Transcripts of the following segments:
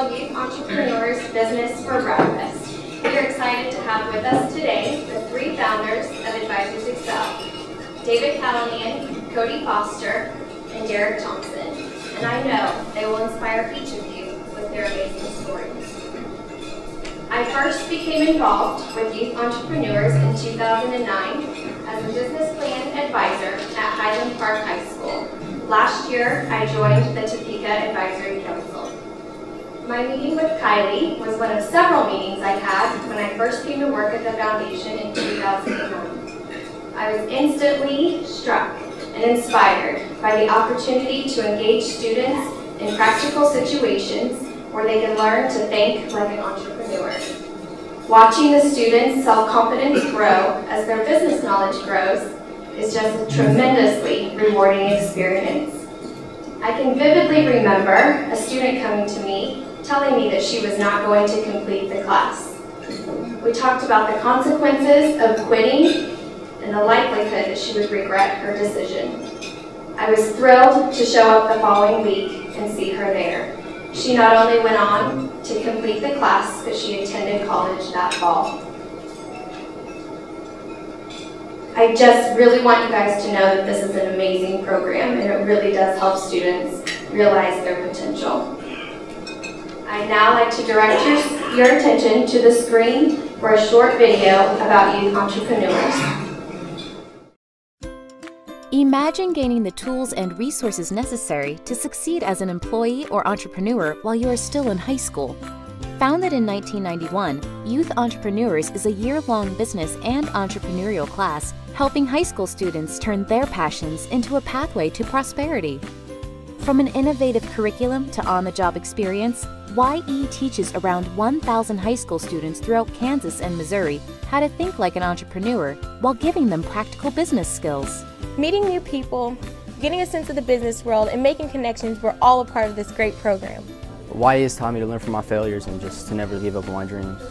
called Youth Entrepreneurs Business for Breakfast. We are excited to have with us today the three founders of Advisors Excel, David Callahan, Cody Foster, and Derek Thompson. And I know they will inspire each of you with their amazing stories. I first became involved with Youth Entrepreneurs in 2009 as a business plan advisor at Highland Park High School. Last year, I joined the Topeka Advisory Council. My meeting with Kylie was one of several meetings I had when I first came to work at the foundation in 2009. I was instantly struck and inspired by the opportunity to engage students in practical situations where they can learn to think like an entrepreneur. Watching the students' self-confidence grow as their business knowledge grows is just a tremendously rewarding experience. I can vividly remember a student coming to me telling me that she was not going to complete the class. We talked about the consequences of quitting and the likelihood that she would regret her decision. I was thrilled to show up the following week and see her there. She not only went on to complete the class, but she attended college that fall. I just really want you guys to know that this is an amazing program and it really does help students realize their potential. I'd now like to direct your attention to the screen for a short video about youth entrepreneurs. Imagine gaining the tools and resources necessary to succeed as an employee or entrepreneur while you are still in high school. Founded in 1991, Youth Entrepreneurs is a year-long business and entrepreneurial class helping high school students turn their passions into a pathway to prosperity. From an innovative curriculum to on-the-job experience, YE teaches around 1,000 high school students throughout Kansas and Missouri how to think like an entrepreneur while giving them practical business skills. Meeting new people, getting a sense of the business world, and making connections were all a part of this great program. YE has taught me to learn from my failures and just to never give up on my dreams.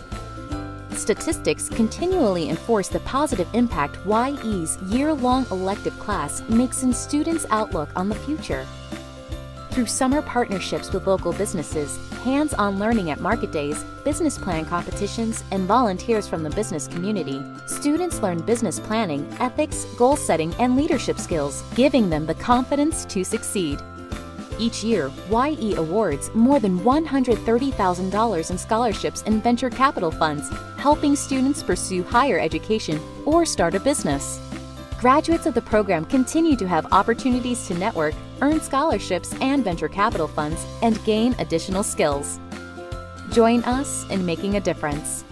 Statistics continually enforce the positive impact YE's year-long elective class makes in students' outlook on the future. Through summer partnerships with local businesses, hands-on learning at market days, business plan competitions, and volunteers from the business community, students learn business planning, ethics, goal setting, and leadership skills, giving them the confidence to succeed. Each year, YE awards more than $130,000 in scholarships and venture capital funds, helping students pursue higher education or start a business. Graduates of the program continue to have opportunities to network, earn scholarships and venture capital funds, and gain additional skills. Join us in making a difference.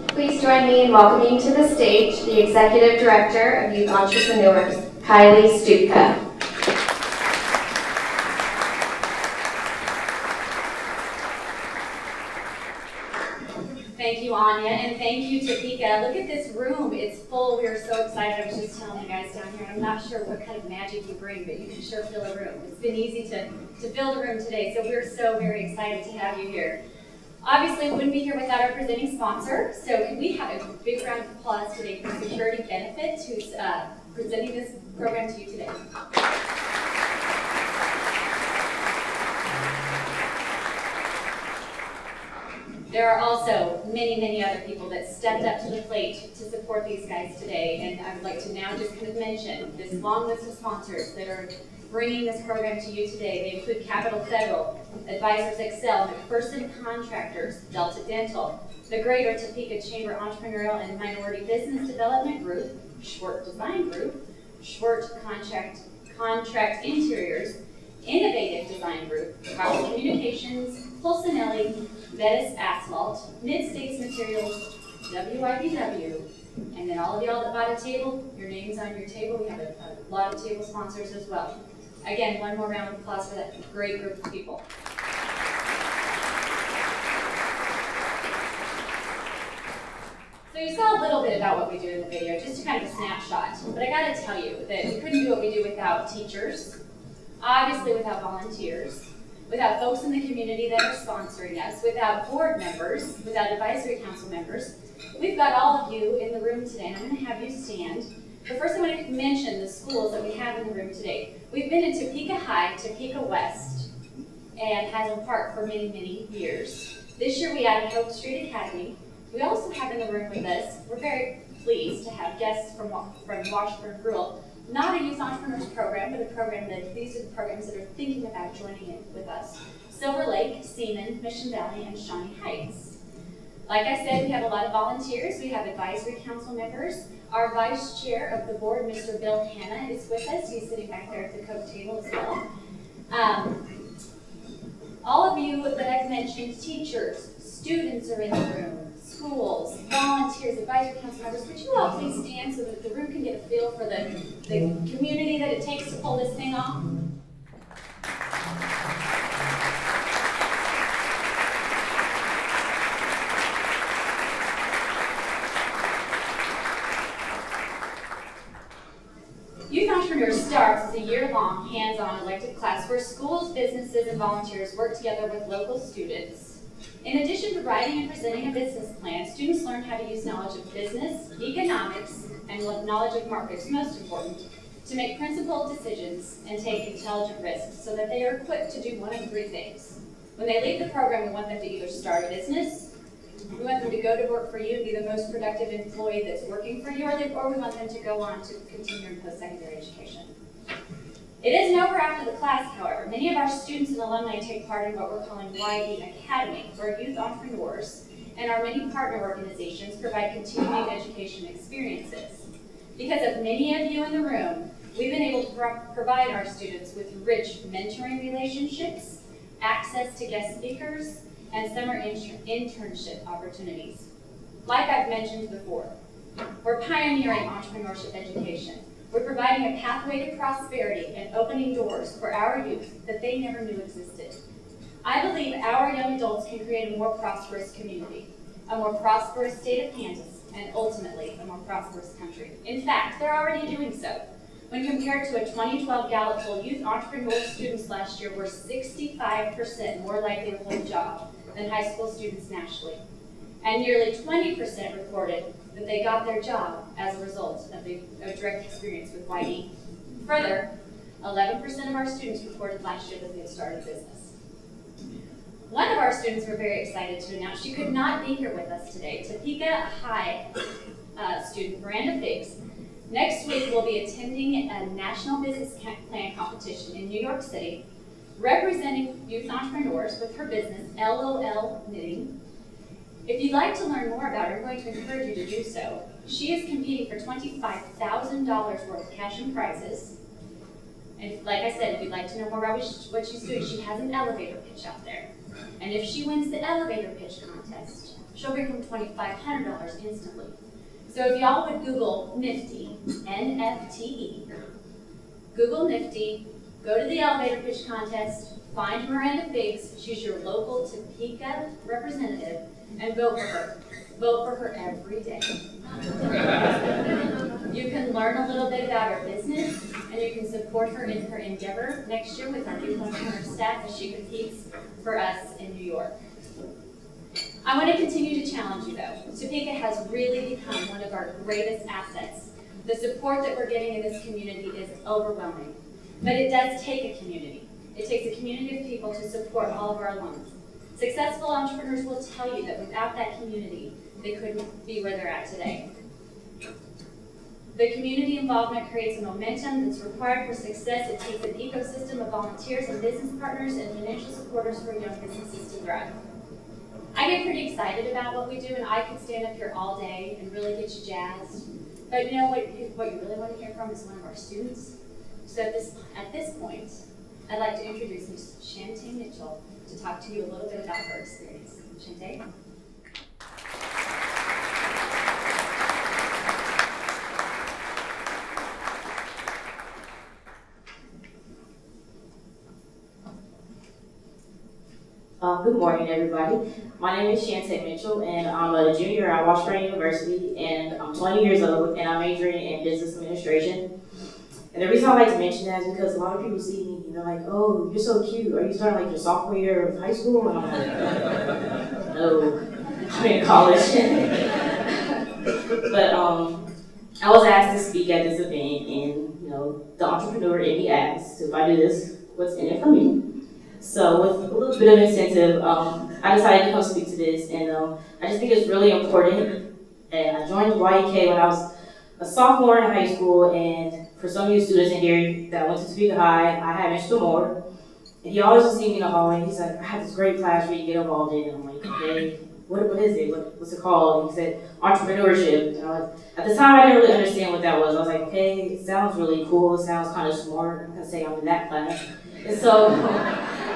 Please join me in welcoming to the stage the Executive Director of Youth Entrepreneurs, Kylie Stupka. Thank you, Anya, and thank you, Topeka. Look at this room. It's full. We are so excited. I was just telling you guys down here, I'm not sure what kind of magic you bring, but you can sure fill a room. It's been easy to fill the room today, so we're so very excited to have you here. Obviously, we wouldn't be here without our presenting sponsor, so can we have a big round of applause today for Security Benefits, who's presenting this program to you today. There are also many, many other people that stepped up to the plate to support these guys today, and I would like to now just kind of mention this long list of sponsors that are bringing this program to you today. They include Capital Federal, Advisors Excel, McPherson Contractors, Delta Dental, the Greater Topeka Chamber Entrepreneurial and Minority Business Development Group, Schwert Design Group, Schwert Contract Interiors, Innovative Design Group, Howell Communications, Pulcinelli, Bettis Asphalt, Mid-States Materials, WIBW, and then all of y'all that bought a table, your name's on your table. We have a lot of table sponsors as well. Again, one more round of applause for that great group of people. So you saw a little bit about what we do in the video, just kind of a snapshot. But I gotta tell you that we couldn't do what we do without teachers, obviously without volunteers, without folks in the community that are sponsoring us, without board members, without advisory council members. We've got all of you in the room today, and I'm going to have you stand But first I want to mention the schools that we have in the room today. We've been in Topeka High, Topeka West, and Haslam Park for many, many years. This year we added Hope Street Academy. We also have in the room with us, we're very pleased to have guests from Washburn Rural. Not a youth entrepreneurs program, but a program that these are the programs that are thinking about joining in with us. Silver Lake, Seaman, Mission Valley, and Shawnee Heights. Like I said, we have a lot of volunteers. We have advisory council members. Our vice chair of the board, Mr. Bill Hanna, is with us. He's sitting back there at the Coke table as well. All of you that I've mentioned, teachers, students are in the room, schools, volunteers, advisory council members. Would you all please stand so that the room can get a feel for the community that it takes to pull this thing off? Youth Entrepreneurs starts as a year-long, hands-on elective class where schools, businesses, and volunteers work together with local students. In addition to writing and presenting a business plan, students learn how to use knowledge of business, economics, and knowledge of markets, most important, to make principled decisions and take intelligent risks so that they are equipped to do one of three things. When they leave the program, we want them to either start a business, we want them to go to work for you and be the most productive employee that's working for you, or we want them to go on to continue in post-secondary education. It isn't over after the class, however. Many of our students and alumni take part in what we're calling YE Academy, where youth entrepreneurs and our many partner organizations provide continuing education experiences. Because of many of you in the room, we've been able to provide our students with rich mentoring relationships, access to guest speakers, and summer internship opportunities. Like I've mentioned before, we're pioneering entrepreneurship education. We're providing a pathway to prosperity and opening doors for our youth that they never knew existed. I believe our young adults can create a more prosperous community, a more prosperous state of Kansas, and ultimately a more prosperous country. In fact, they're already doing so. When compared to a 2012 Gallup poll, youth entrepreneur students last year were 65% more likely to hold a job than high school students nationally. And nearly 20% reported that they got their job as a result of a direct experience with YE. Further, 11% of our students reported last year that they had started a business. One of our students we're very excited to announce, she could not be here with us today, Topeka High student Miranda Biggs. Next week we'll be attending a national business plan competition in New York City, representing youth entrepreneurs with her business, LOL Knitting. If you'd like to learn more about her, I'm going to encourage you to do so. She is competing for $25,000 worth of cash and prizes. And like I said, if you'd like to know more about what she's doing, she has an elevator pitch out there. And if she wins the elevator pitch contest, she'll bring home $2,500 instantly. So if y'all would Google Nifty, N-F-T-E, Google Nifty, go to the elevator pitch contest, find Miranda Biggs, she's your local Topeka representative, and vote for her. Vote for her every day. You can learn a little bit about her business, and you can support her in her endeavor next year with our youth entrepreneur staff as she competes for us in New York. I want to continue to challenge you though. Topeka has really become one of our greatest assets. The support that we're getting in this community is overwhelming. But it does take a community. It takes a community of people to support all of our alums. Successful entrepreneurs will tell you that without that community, they couldn't be where they're at today. The community involvement creates a momentum that's required for success. It takes an ecosystem of volunteers and business partners and financial supporters for young businesses to thrive. I get pretty excited about what we do, and I could stand up here all day and really get you jazzed. But you know what you really want to hear from is one of our students. So at this point, I'd like to introduce Ms. Shantae Mitchell to talk to you a little bit about her experience. Shantae? Good morning, everybody. My name is Shantae Mitchell, and I'm a junior at Washburn University, and I'm 20 years old, and I'm majoring in business administration. And the reason I like to mention that is because a lot of people see me and they're like, "Oh, you're so cute. Are you starting like your sophomore year of high school?" And I'm like, "No, I'm in college." But I was asked to speak at this event, and the entrepreneur in me asked, if I do this, what's in it for me? So with a little bit of incentive, I decided to come speak to this, and I just think it's really important. And I joined YEK when I was a sophomore in high school, and for some of you students in here that went to Topeka High, I had Mr. Moore, and he always would see me in the hallway. He's like, I have this great class for you to get involved in. And I'm like, okay, what is it? What's it called? And he said, entrepreneurship. And at the time, I didn't really understand what that was. I was like, okay, it sounds really cool. It sounds kind of smart. I'm gonna say I'm in that class. And so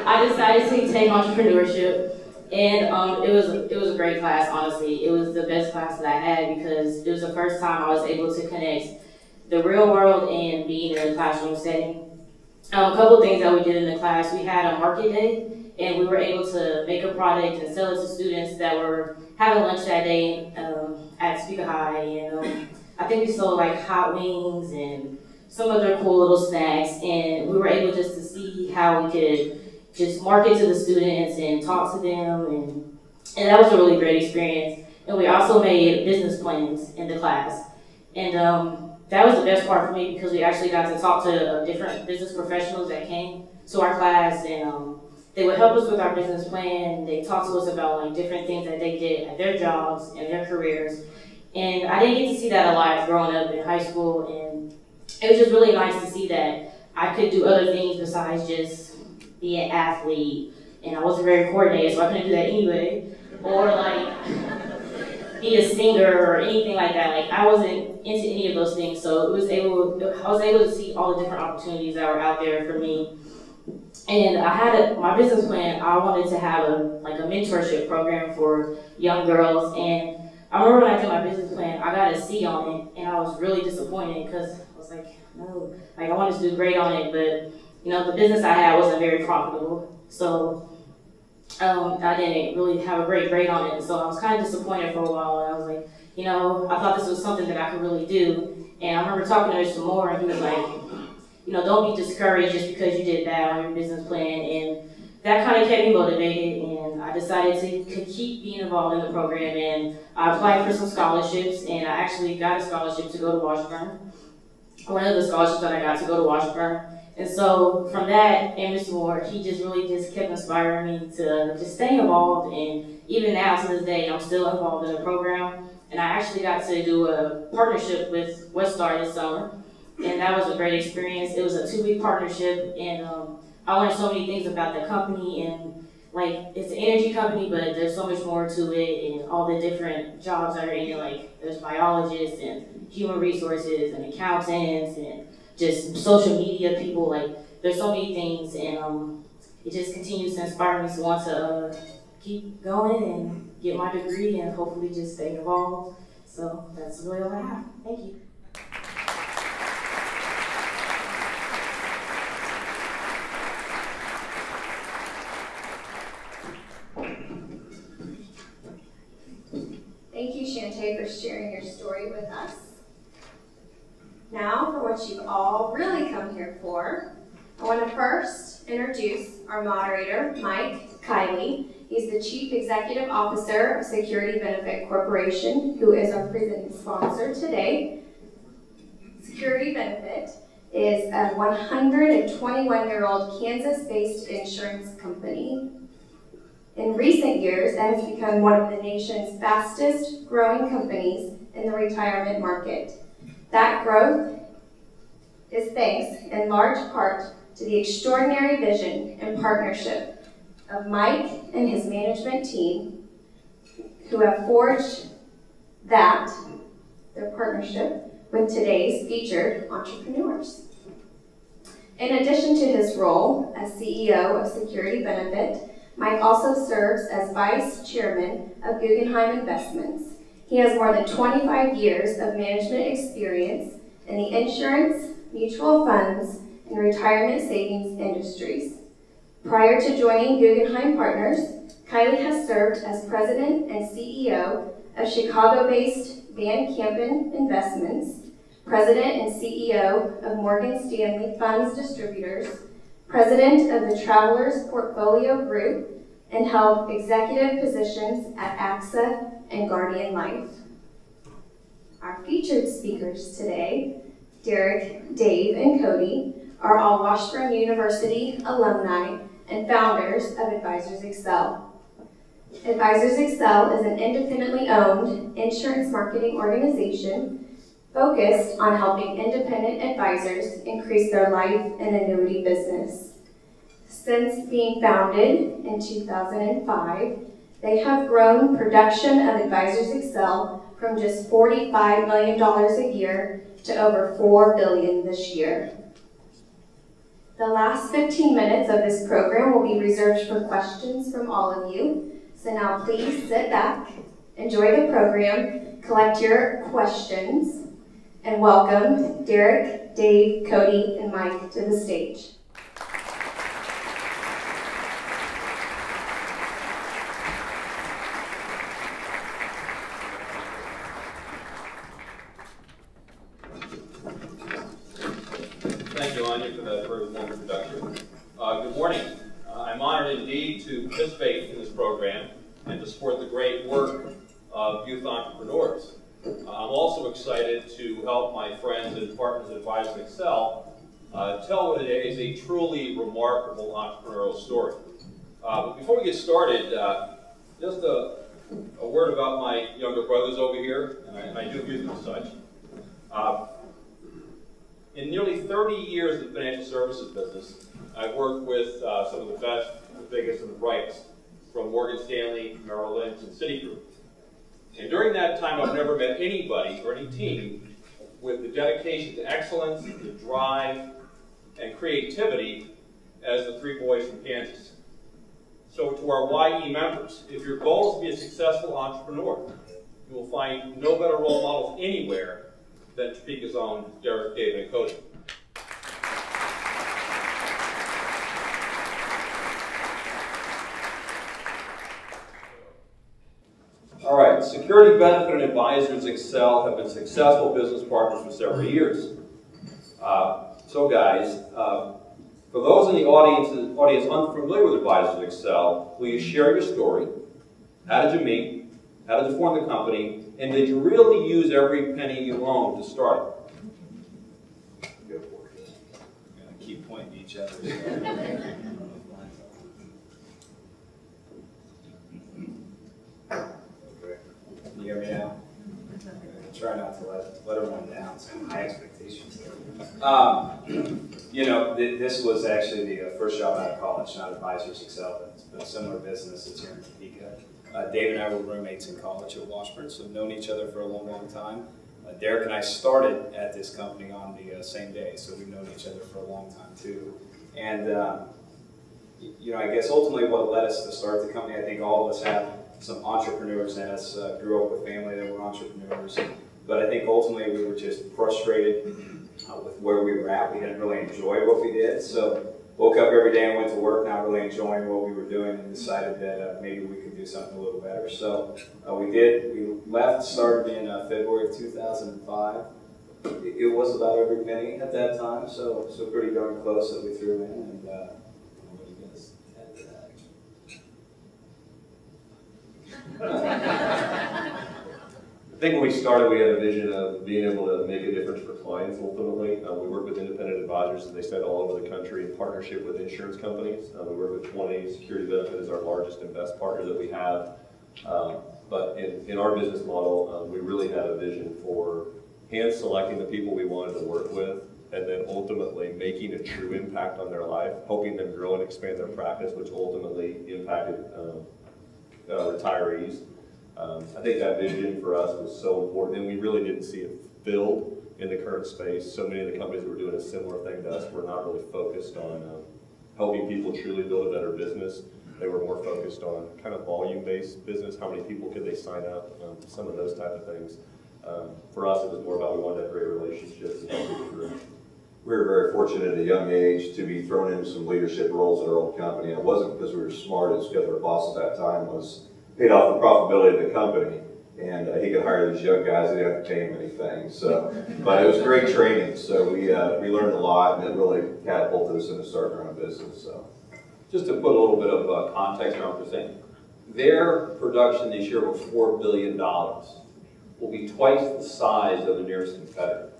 I decided to take entrepreneurship. And it was a great class, honestly. It was the best class that I had because it was the first time I was able to connect the real world and being in a classroom setting. A couple things that we did in the class, we had a market day, and we were able to make a product and sell it to students that were having lunch that day at Topeka High. And I think we sold like hot wings and some other cool little snacks, and we were able just to see how we could just market to the students and talk to them, and that was a really great experience. And we also made business plans in the class, and that was the best part for me because we actually got to talk to different business professionals that came to our class, and they would help us with our business plan. They talked to us about like different things that they did at their jobs and their careers, and I didn't get to see that a lot growing up in high school, and it was just really nice to see that I could do other things besides just be an athlete, and I wasn't very coordinated, so I couldn't do that anyway, or like be a singer or anything like that. Like I wasn't into any of those things, so I was able to see all the different opportunities that were out there for me. And I had my business plan. I wanted to have a mentorship program for young girls, and I remember when I did my business plan, I got a C on it, and I was really disappointed because I was like, no, like I wanted to do great on it, but the business I had wasn't very profitable, so I didn't really have a great grade on it. So I was kind of disappointed for a while, and I was like, I thought this was something that I could really do. And I remember talking to Mr. Moore, and he was like, don't be discouraged just because you did bad on your business plan. And that kind of kept me motivated, and I decided to keep being involved in the program. And I applied for some scholarships, and I actually got a scholarship to go to Washburn. One of the scholarships that I got to go to Washburn. And so from that, and Mr. Moore, he just really kept inspiring me to just stay involved. And even now, to this day, I'm still involved in the program. And I actually got to do a partnership with Westar this summer. And that was a great experience. It was a 2-week partnership, and I learned so many things about the company. And like, it's an energy company, but there's so much more to it, and all the different jobs that are in it. Like, there's biologists and human resources and accountants and just social media people. Like, there's so many things, and it just continues to inspire me to want to keep going and get my degree and hopefully just stay involved. So that's really all I have. Thank you. Thank you, Shantae, for sharing your story with us. Now, for what you've all really come here for, I want to first introduce our moderator, Mike Kiley. He's the Chief Executive Officer of Security Benefit Corporation, who is our presenting sponsor today. Security Benefit is a 121-year-old Kansas-based insurance company. In recent years, it has become one of the nation's fastest growing companies in the retirement market. That growth is thanks in large part to the extraordinary vision and partnership of Mike and his management team, who have forged their partnership with today's featured entrepreneurs. In addition to his role as CEO of Security Benefit, Mike also serves as Vice Chairman of Guggenheim Investments. He has more than 25 years of management experience in the insurance, mutual funds, and retirement savings industries. Prior to joining Guggenheim Partners, Kiley has served as President and CEO of Chicago-based Van Kampen Investments, President and CEO of Morgan Stanley Funds Distributors, President of the Travelers Portfolio Group, and held executive positions at AXA and Guardian Life. Our featured speakers today, Derek, Dave, and Cody, are all Washburn University alumni and founders of Advisors Excel. Advisors Excel is an independently owned insurance marketing organization focused on helping independent advisors increase their life and annuity business. Since being founded in 2005, they have grown production of Advisors Excel from just $45 million a year to over $4 billion this year. The last 15 minutes of this program will be reserved for questions from all of you. So now please sit back, enjoy the program, collect your questions, and welcome Derek, Dave, Cody, and Mike to the stage. Thank you, Anya, for that very warm introduction. Good morning. I'm honored indeed to participate in this program and to support the great work of youth entrepreneurs. I'm also excited to help my friends and partners at Advisors Excel tell what it is a truly remarkable entrepreneurial story. But before we get started, just a word about my younger brothers over here, and I do view them as such. In nearly 30 years in the financial services business, I've worked with some of the best, the biggest, and the brightest, from Morgan Stanley, Merrill Lynch, and Citigroup. And during that time, I've never met anybody or any team with the dedication to excellence, the drive, and creativity as the three boys from Kansas. So to our YE members, if your goal is to be a successful entrepreneur, you will find no better role models anywhere than Topeka's own Derek, Dave, and Cody. All right, Security Benefit and Advisors Excel have been successful business partners for several years. So guys, for those in the audience unfamiliar with Advisors Excel, will you share your story? How did you meet? How did you form the company? And did you really use every penny you owned to start it? Go for it. We're going to keep pointing to each other. Okay. Can you hear me now? Try not to let everyone down. Some high expectations. You know, this was actually the first job out of college, not Advisors Excel, but it's been a similar business. It's here in Topeka. Dave and I were roommates in college at Washburn, so we've known each other for a long, long time. Derek and I started at this company on the same day, so we've known each other for a long time too. And you know, I guess ultimately what led us to start the company, I think all of us have some entrepreneurs in us. Grew up with family that were entrepreneurs, but I think ultimately we were just frustrated with where we were at. We didn't really enjoy what we did, so woke up every day and went to work not really enjoying what we were doing, and decided that maybe we could do something a little better. So we did. We left, started in February of 2005. It was about every penny at that time, so pretty darn close that we threw in. And what do you guys add to that? I think when we started, we had a vision of being able to make a difference for clients ultimately. We work with independent advisors, as they said, all over the country in partnership with insurance companies. We work with 20. Security Benefit is our largest and best partner that we have. But in our business model, we really had a vision for hand-selecting the people we wanted to work with, and then ultimately making a true impact on their life, helping them grow and expand their practice, which ultimately impacted retirees. I think that vision for us was so important, and we really didn't see it filled in the current space. So many of the companies that were doing a similar thing to us were not really focused on helping people truly build a better business. They were more focused on kind of volume-based business, how many people could they sign up, some of those type of things. For us, it was more about we wanted to have great relationships and help people grow. We were very fortunate at a young age to be thrown into some leadership roles at our old company. It wasn't because we were smart, it's because our boss at that time was paid off the profitability of the company, and he could hire these young guys. He didn't have to pay them anything. So, but it was great training. So we learned a lot, and it really catapulted us into starting our own business. So, just to put a little bit of context around what they're saying, their production this year was $4 billion. will be twice the size of the nearest competitor.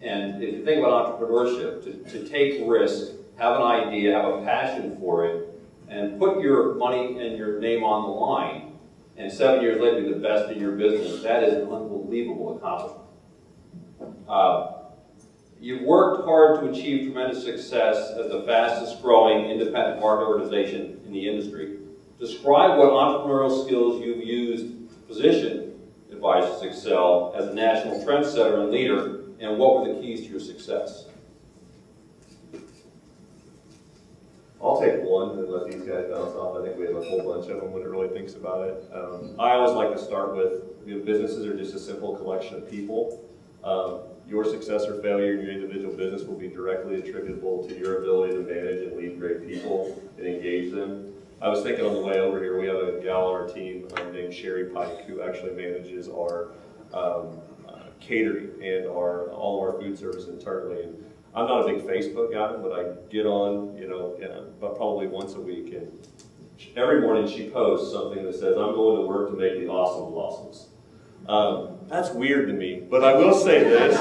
And if you think about entrepreneurship, to take risk, have an idea, have a passion for it, and put your money and your name on the line, and 7 years later be the best in your business, that is an unbelievable accomplishment. You've worked hard to achieve tremendous success as the fastest growing independent market organization in the industry. Describe what entrepreneurial skills you've used to position Advisors Excel as a national trendsetter and leader, and what were the keys to your success? I'll take one and let these guys bounce off. I think we have a whole bunch of them when it really thinks about it. I always like to start with, businesses are just a simple collection of people. Your success or failure in your individual business will be directly attributable to your ability to manage and lead great people and engage them. I was thinking on the way over here, we have a gal on our team named Sherry Pike who actually manages our catering and all of our food service internally. And I'm not a big Facebook guy, but I get on, but probably once a week. And every morning she posts something that says, "I'm going to work to make the awesome blossoms." That's weird to me, but I will say this.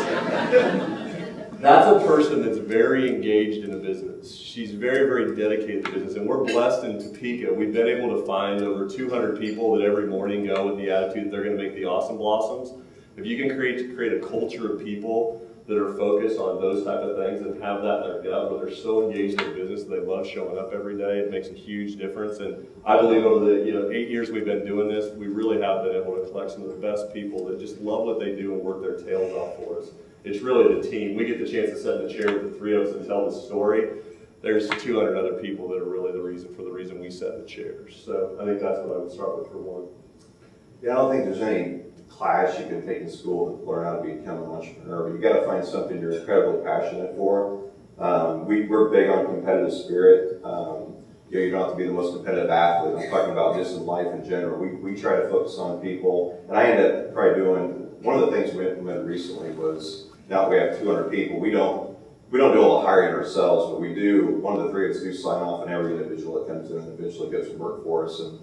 That's a person that's very engaged in a business. She's very, very dedicated to business, and we're blessed in Topeka. We've been able to find over 200 people that every morning go with the attitude that they're going to make the awesome blossoms. If you can create a culture of people that are focused on those type of things and have that in their gut, where they're so engaged in business, they love showing up every day, it makes a huge difference. And I believe over the 8 years we've been doing this, we really have been able to collect some of the best people that just love what they do and work their tails off for us. It's really the team. We get the chance to sit in the chair with the three of us and tell the story. There's 200 other people that are really the reason we set the chairs. So I think that's what I would start with for one. Yeah, I don't think there's any class you can take in school to learn how to become an entrepreneur, but you got to find something you're incredibly passionate for. We're big on competitive spirit. You don't have to be the most competitive athlete. I'm talking about just in life in general. We try to focus on people, and I ended up probably doing, one of the things we implemented recently was, now that we have 200 people, we don't do all the hiring ourselves, but we do, one of the three of us do sign off on every individual that comes in and eventually goes to work for us. And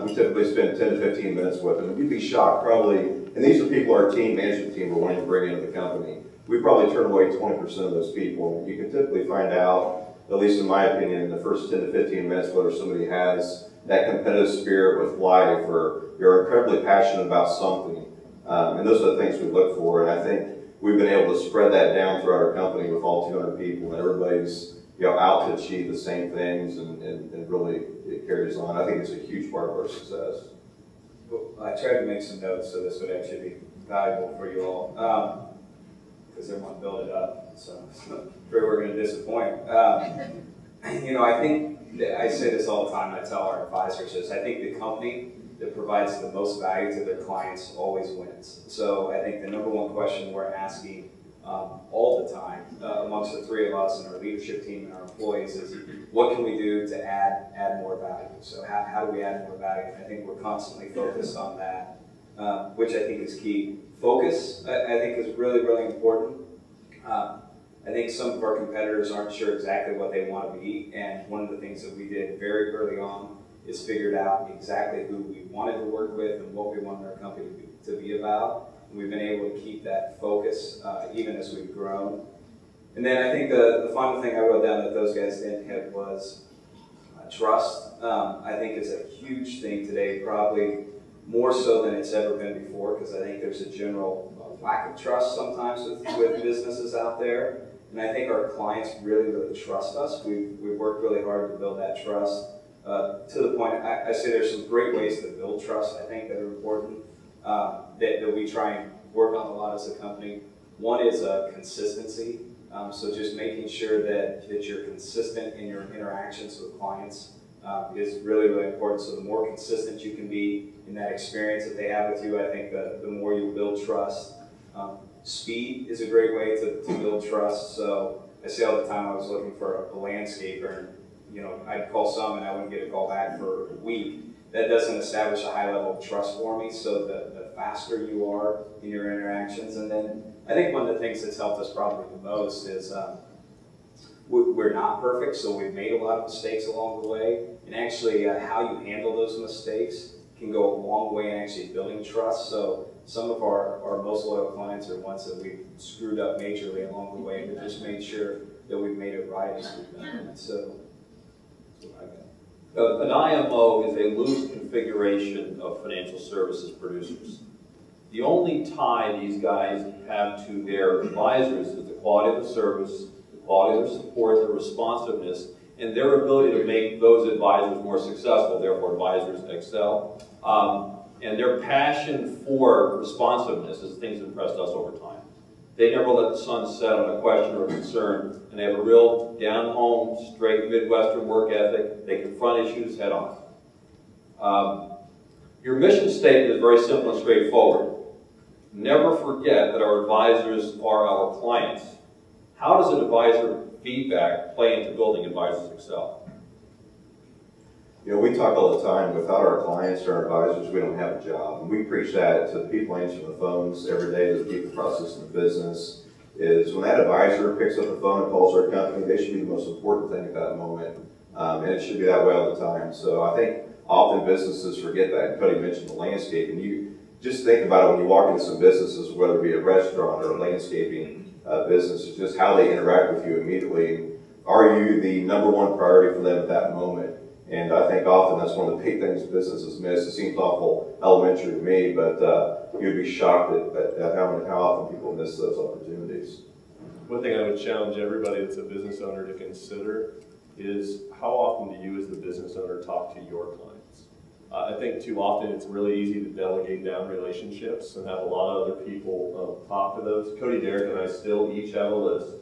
we typically spend 10 to 15 minutes with them. You'd be shocked, probably, and these are people our team management team are wanting to bring into the company. We probably turn away 20% of those people. You can typically find out, at least in my opinion, in the first 10 to 15 minutes, whether somebody has that competitive spirit with life or you're incredibly passionate about something. And those are the things we look for. And I think we've been able to spread that down throughout our company with all 200 people, and everybody's out to achieve the same things, and really it carries on. I think it's a huge part of our success. Well, I tried to make some notes, so this would actually be valuable for you all, because everyone built it up, so I'm afraid we're going to disappoint. I think that I say this all the time. I tell our advisors this. I think the company that provides the most value to their clients always wins. So I think the number one question we're asking all the time amongst the three of us and our leadership team and our employees is, what can we do to add more value? So how do we add more value? And I think we're constantly focused on that, which I think is key. Focus, I think, is really, really important. I think some of our competitors aren't sure exactly what they want to be, and one of the things that we did very early on is figured out exactly who we wanted to work with and what we wanted our company to be about. And we've been able to keep that focus even as we've grown. And then I think the final thing I wrote down that those guys didn't have was trust. I think it's a huge thing today, probably more so than it's ever been before, because I think there's a general lack of trust sometimes with businesses out there. And I think our clients really, really trust us. We've worked really hard to build that trust. To the point, I say there's some great ways to build trust, I think, that are important, that we try and work on a lot as a company. One is consistency. So just making sure that you're consistent in your interactions with clients is really, really important. So the more consistent you can be in that experience that they have with you, I think the more you build trust. Speed is a great way to build trust. So I say all the time I was looking for a landscaper, and I'd call some and I wouldn't get a call back for a week. That doesn't establish a high level of trust for me. So the faster you are in your interactions. And then I think one of the things that's helped us probably the most is we're not perfect, so we've made a lot of mistakes along the way. And actually how you handle those mistakes can go a long way in actually building trust. So some of our most loyal clients are ones that we've screwed up majorly along the way, and just made sure that we've made it right as we've done it. So that's what I got. An IMO is a loose configuration of financial services producers. The only tie these guys have to their advisors is the quality of the service, the quality of their support, their responsiveness, and their ability to make those advisors more successful, therefore advisors excel. And their passion for responsiveness is things that impressed us over time. They never let the sun set on a question or a concern, and they have a real down-home, straight Midwestern work ethic. They confront issues head on. Your mission statement is very simple and straightforward. Never forget that our advisors are our clients. How does an advisor feedback play into building advisors excel? You know, we talk all the time, without our clients or our advisors, we don't have a job. And we preach that to the people answering the phones every day, to the people processing the business, is when that advisor picks up the phone and calls our company, they should be the most important thing at that moment. And it should be that way all the time. So I think often businesses forget that. And Cody mentioned the landscape, and you just think about it when you walk into some businesses, whether it be a restaurant or a landscaping business, it's just how they interact with you immediately. Are you the number one priority for them at that moment? And I think often that's one of the big things businesses miss. It seems awful elementary to me, but you'd be shocked at how often people miss those opportunities. One thing I would challenge everybody that's a business owner to consider is how often do you as the business owner talk to your clients? I think too often it's really easy to delegate down relationships and have a lot of other people talk to those. Cody, Derek, and I still each have a list.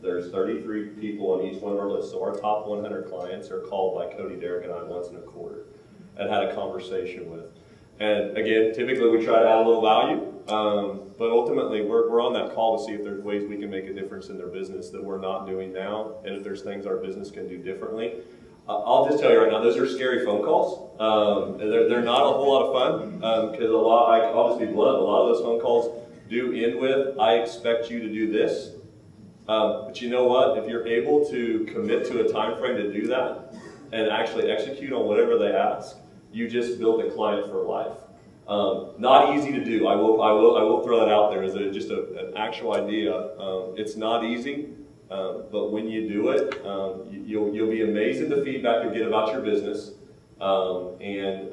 There's 33 people on each one of our lists, so our top 100 clients are called by Cody, Derek, and I once in a quarter and had a conversation with. And again, typically we try to add a little value, but ultimately we're on that call to see if there's ways we can make a difference in their business that we're not doing now, and if there's things our business can do differently. I'll just tell you right now, those are scary phone calls. They're not a whole lot of fun, because I'll just be blunt, a lot of those phone calls do end with, I expect you to do this. But you know what? If you're able to commit to a time frame to do that and actually execute on whatever they ask, you just build a client for life. Not easy to do. I will throw that out there as just an actual idea. It's not easy, but when you do it, you'll be amazed at the feedback you'll get about your business. And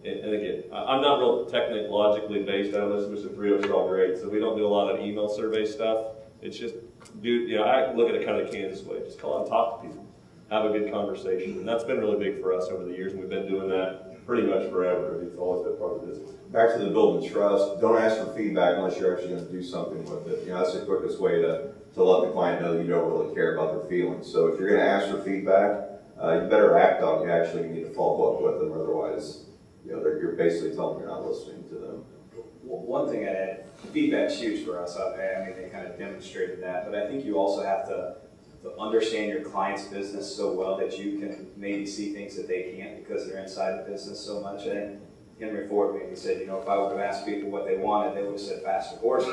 again, I'm not real technologically based. I listen to some 3 all great, so we don't do a lot of email survey stuff. It's just, I look at it kind of the Kansas way. Just call out and talk to people. Have a good conversation. And that's been really big for us over the years, and we've been doing that pretty much forever. It's always been part of the business. Back to the building trust, don't ask for feedback unless you're actually going to do something with it. That's the quickest way to let the client know that you don't really care about their feelings. So if you're going to ask for feedback, you better act on it. You actually need to follow up with them, otherwise, you're basically telling them you're not listening to them. One thing I'd add, feedback's huge for us. I mean, they kind of demonstrated that, but I think you also have to understand your client's business so well that you can maybe see things that they can't because they're inside the business so much. I think Henry Ford maybe said, if I would have asked people what they wanted, they would have said faster horses.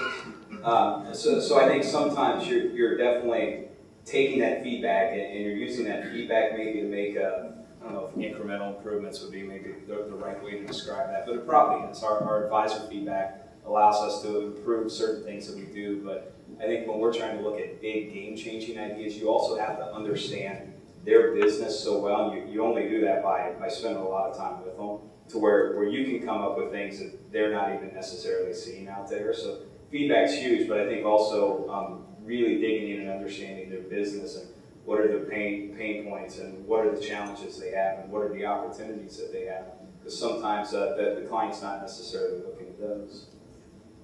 So I think sometimes you're definitely taking that feedback and you're using that feedback maybe to make I don't know if incremental improvements would be maybe the right way to describe that, but it probably is. Our advisor feedback allows us to improve certain things that we do, but I think when we're trying to look at big game-changing ideas, you also have to understand their business so well, and you only do that by spending a lot of time with them, to where you can come up with things that they're not even necessarily seeing out there. So feedback's huge, but I think also really digging in and understanding their business and what are the pain points and what are the challenges they have and what are the opportunities that they have. Because sometimes the client's not necessarily looking at those.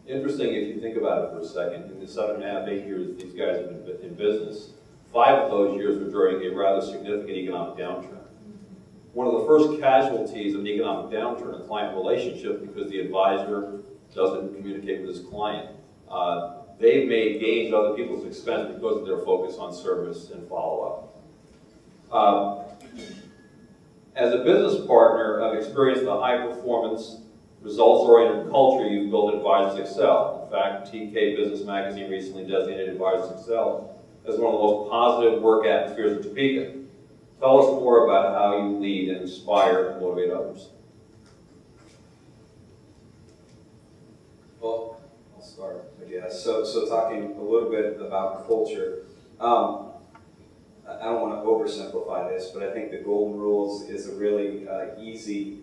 Interesting if you think about it for a second. In the 7.5, 8 years these guys have been in business, 5 of those years were during a rather significant economic downturn. One of the first casualties of an economic downturn in client relationships because the advisor doesn't communicate with his client. They've made gains at other people's expense because of their focus on service and follow-up. As a business partner, I've experienced the high-performance, results-oriented culture you've built at Advisors Excel. In fact, TK Business Magazine recently designated Advisors Excel as one of the most positive work atmospheres in Topeka. Tell us more about how you lead and inspire and motivate others. Well, start, I guess. So talking a little bit about culture. I don't want to oversimplify this, but I think the golden rules is a really easy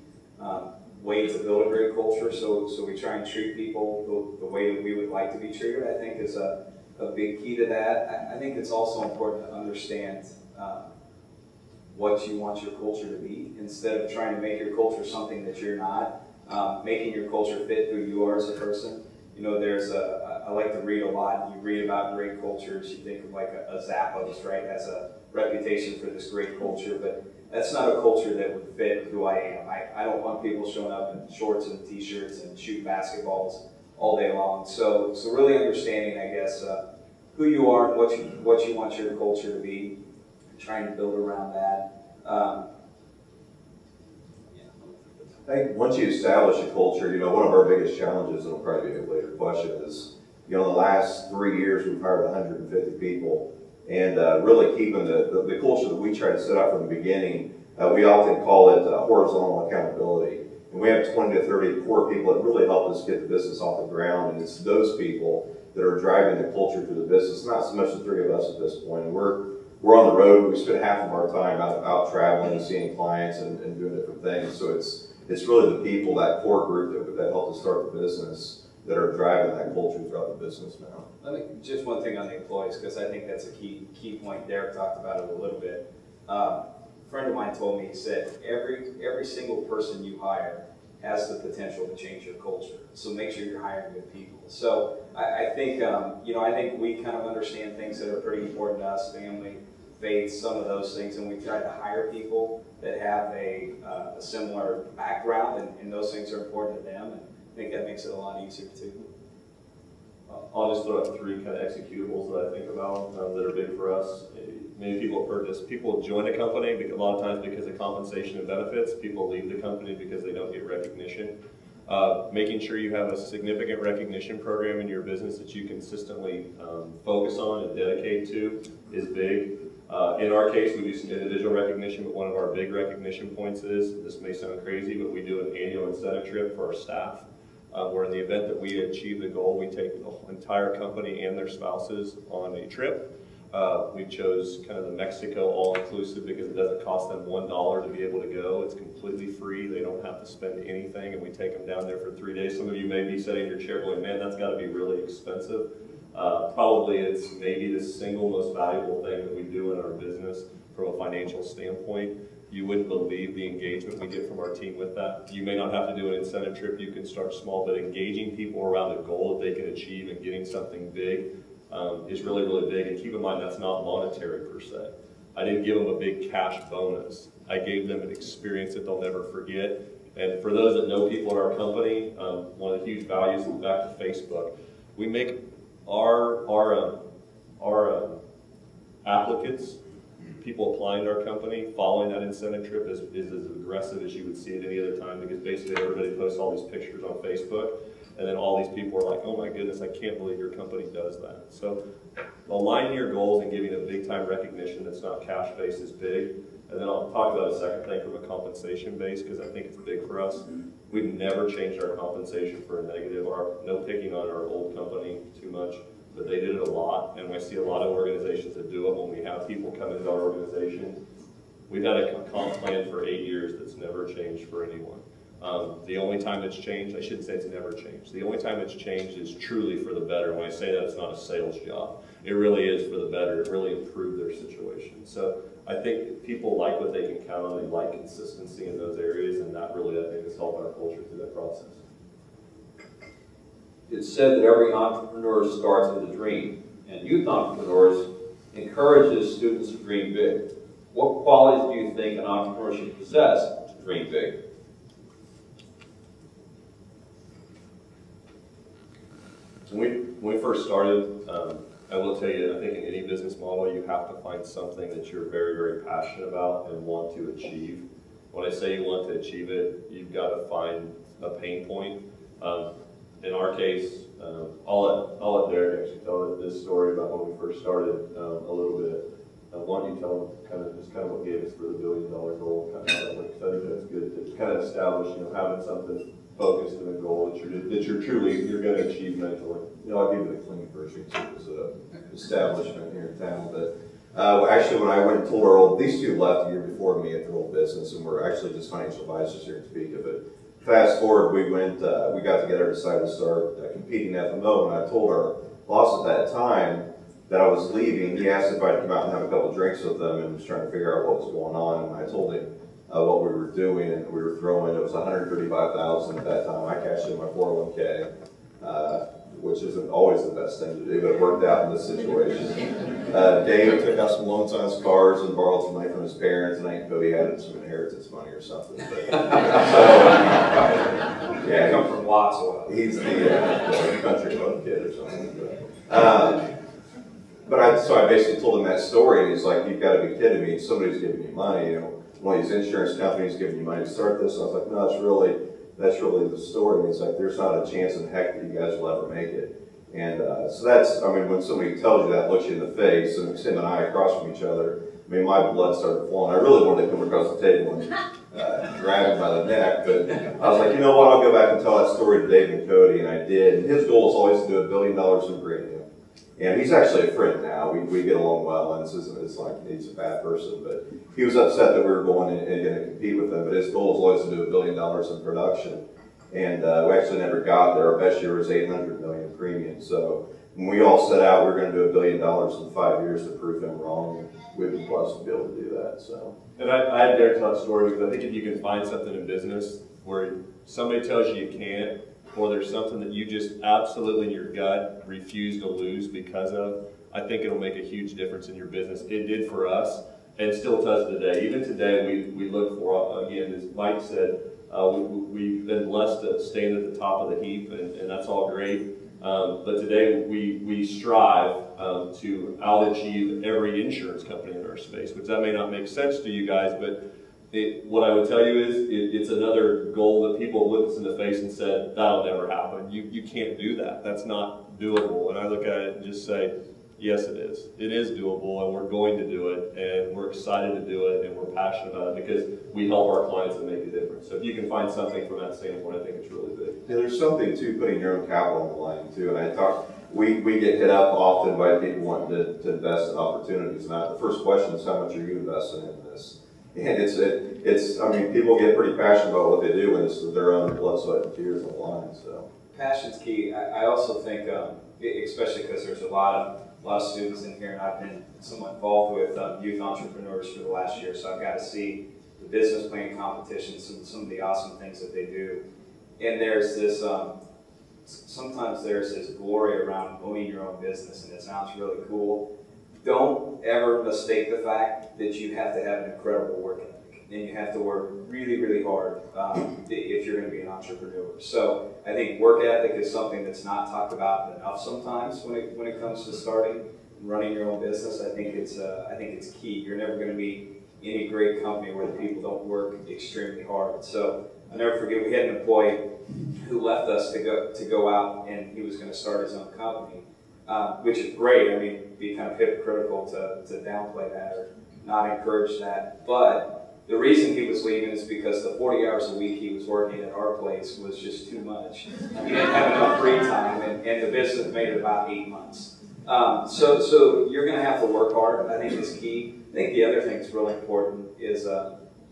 way to build a great culture. So we try and treat people the way that we would like to be treated, I think is a big key to that. I think it's also important to understand what you want your culture to be, instead of trying to make your culture something that you're not, making your culture fit who you are as a person. You know, I like to read a lot. You read about great cultures, you think of like a Zappos, right, has a reputation for this great culture, but that's not a culture that would fit who I am. I don't want people showing up in shorts and t-shirts and shooting basketballs all day long. So really understanding, I guess, who you are and what you want your culture to be, trying to build around that. I think once you establish a culture, you know, one of our biggest challenges, and it'll probably be a later question, is, you know, in the last 3 years we've hired 150 people, and really keeping the culture that we try to set up from the beginning, we often call it horizontal accountability. And we have 20 to 30 core people that really help us get the business off the ground, and it's those people that are driving the culture through the business, not so much the three of us at this point. And we're on the road. We spend half of our time out traveling, seeing clients, and doing different things. So it's really the people, that core group that helped us start the business, that are driving that culture throughout the business now. I think just one thing on the employees, because I think that's a key point. Derek talked about it a little bit. A friend of mine told me, he said, every single person you hire has the potential to change your culture. So make sure you're hiring good people. So I think, you know, I think we kind of understand things that are pretty important to us, family, faith, some of those things, and we try to hire people that have a similar background, and those things are important to them, and I think that makes it a lot easier too. I'll just throw out 3 kind of executables that I think about that are big for us. Many people have heard this. People join a company a lot of times because of compensation and benefits. People leave the company because they don't get recognition. Making sure you have a significant recognition program in your business that you consistently focus on and dedicate to is big. In our case, we do some individual recognition, but one of our big recognition points is, this may sound crazy, but we do an annual incentive trip for our staff. Where in the event that we achieve the goal, we take the whole entire company and their spouses on a trip. We chose kind of the Mexico all-inclusive because it doesn't cost them $1 to be able to go. It's completely free. They don't have to spend anything, and we take them down there for 3 days. Some of you may be sitting in your chair going, man, that's got to be really expensive. Probably it's maybe the single most valuable thing that we do in our business from a financial standpoint. You wouldn't believe the engagement we get from our team with that. You may not have to do an incentive trip. You can start small, but engaging people around a goal that they can achieve and getting something big is really, really big. And keep in mind, that's not monetary per se. I didn't give them a big cash bonus. I gave them an experience that they'll never forget. And for those that know people at our company, one of the huge values is back to Facebook. We make our applicants, people applying to our company, following that incentive trip is as aggressive as you would see it any other time, because basically everybody posts all these pictures on Facebook, and then all these people are like, oh my goodness, I can't believe your company does that. So aligning your goals and giving a big time recognition that's not cash based is big. And then I'll talk about a second thing from a compensation base, because I think it's big for us. We've never changed our compensation for a negative. No picking on our old company too much, but they did it a lot, and I see a lot of organizations that do it. When we have people come into our organization, we've had a comp plan for 8 years that's never changed for anyone. The only time it's changed, I shouldn't say it's never changed. The only time it's changed is truly for the better. When I say that, it's not a sales job. It really is for the better. It really improved their situation. So I think people like what they can count on. They like consistency in those areas, and that really, I think, has helped our culture through that process. It's said that every entrepreneur starts with a dream, and youth entrepreneurs encourages students to dream big. What qualities do you think an entrepreneur should possess to dream big? When we first started, I will tell you, I think in any business model, you have to find something that you're very, very passionate about and want to achieve. When I say you want to achieve it, you've got to find a pain point. In our case, I'll let Derek actually tell this story about when we first started a little bit. why don't you tell them kind of what gave us for the $1 billion goal, kind of how that looks. I think that's good to kind of establish, having something focused and a goal that you're going to achieve mentally. I'll give you the clean version too. It was an establishment here in town, but actually when I went and told these two left a year before me at their old business, and we're actually just financial advisors here in Topeka. But fast forward, we got together, decided to start competing FMO, and I told our boss at that time that I was leaving. He asked if I'd come out and have a couple of drinks with them, and was trying to figure out what was going on. And I told him what we were doing, and we were throwing. It was $135,000 at that time. I cashed in my 401k, which isn't always the best thing to do, but it worked out in this situation. Dave took out some loans on his cars and borrowed some money from his parents, and I think Cody had some inheritance money or something. But, yeah, I come from lots of he's the country club kid or something. So I basically told him that story, and he's like, "You've got to be kidding me! Somebody's giving you money. One of these insurance companies giving you money to start this." And I was like, "No, that's really the story." And he's like, "There's not a chance in heck that you guys will ever make it." And so that's, when somebody tells you that, looks you in the face, and Tim and I across from each other, my blood started flowing. I really wanted to come across the table and grab him by the neck, but I was like, you know what? I'll go back and tell that story to Dave and Cody, and I did. And his goal is always to do $1 billion in premium. And he's actually a friend now. We get along well, and it's like he's a bad person, but he was upset that we were going and going to compete with him. But his goal is always to do $1 billion in production, and we actually never got there. Our best year was $800 million premium. So when we all set out, we were going to do $1 billion in 5 years to prove him wrong, and we've been blessed to be able to do that. So, and I dare tell that story because I think if you can find something in business where somebody tells you you can't, or there's something that you just absolutely in your gut refuse to lose because of, I think it'll make a huge difference in your business. It did for us, and still does today. Even today, we look for, again, as Mike said, we've been blessed to stand at the top of the heap, and that's all great. But today, we strive to out-achieve every insurance company in our space, which that may not make sense to you guys, but what I would tell you is it's another goal that people looked us in the face and said, that'll never happen. You can't do that. That's not doable. And I look at it and just say, yes, it is. It is doable, and we're going to do it, and we're excited to do it, and we're passionate about it because we help our clients and make a difference. So if you can find something from that standpoint, I think it's really big. Yeah, there's something to putting your own capital on the line, too. And we get hit up often by people wanting to invest in opportunities. And the first question is, how much are you investing in this? And people get pretty passionate about what they do when it's their own blood, sweat, and tears on the line. So passion's key. I also think, especially because there's a lot of students in here, and I've been somewhat involved with youth entrepreneurs for the last year, so I've got to see the business plan competitions and some of the awesome things that they do. And there's this, sometimes there's this glory around owning your own business, and it sounds really cool. Don't ever mistake the fact that you have to have an incredible work ethic, and you have to work really, really hard if you're going to be an entrepreneur. So I think work ethic is something that's not talked about enough sometimes when it comes to starting and running your own business. I think it's key. You're never going to meet any great company where the people don't work extremely hard. So I'll never forget, we had an employee who left us to go out, and he was going to start his own company. Which is great. It'd be kind of hypocritical to downplay that or not encourage that. But the reason he was leaving is because the 40 hours a week he was working at our place was just too much. He didn't have enough free time, and the business made it about 8 months. So you're going to have to work hard. I think it's key. I think the other thing that's really important is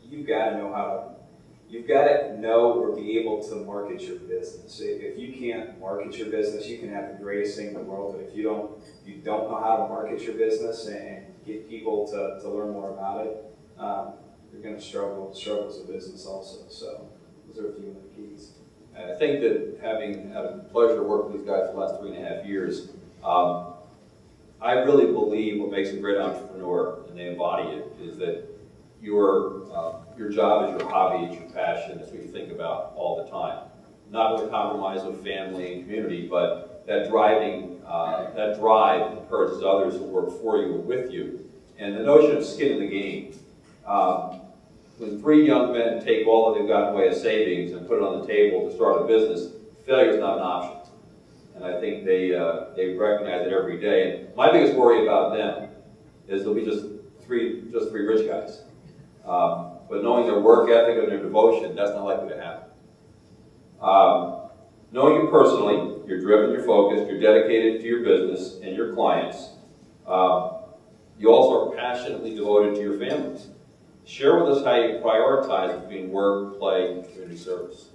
you've got to know or be able to market your business. If you can't market your business, you can have the greatest thing in the world, but if you don't know how to market your business and get people to learn more about it, you're going to struggle as a business also. So those are a few of the keys. I think that having had the pleasure to work with these guys for the last 3.5 years, I really believe what makes a great entrepreneur, and they embody it, is that your job is your hobby, it's your passion, it's what you think about all the time. Not with a compromise with family and community, but that drive encourages others to work for you or with you. And the notion of skin in the game. When 3 young men take all that they've got in the way of savings and put it on the table to start a business, failure is not an option. And I think they recognize it every day. And my biggest worry about them is they'll be just just three rich guys. But knowing their work ethic and their devotion, that's not likely to happen. Knowing you personally, you're driven, you're focused, you're dedicated to your business and your clients. You also are passionately devoted to your families. Share with us how you prioritize between work, play, and community service.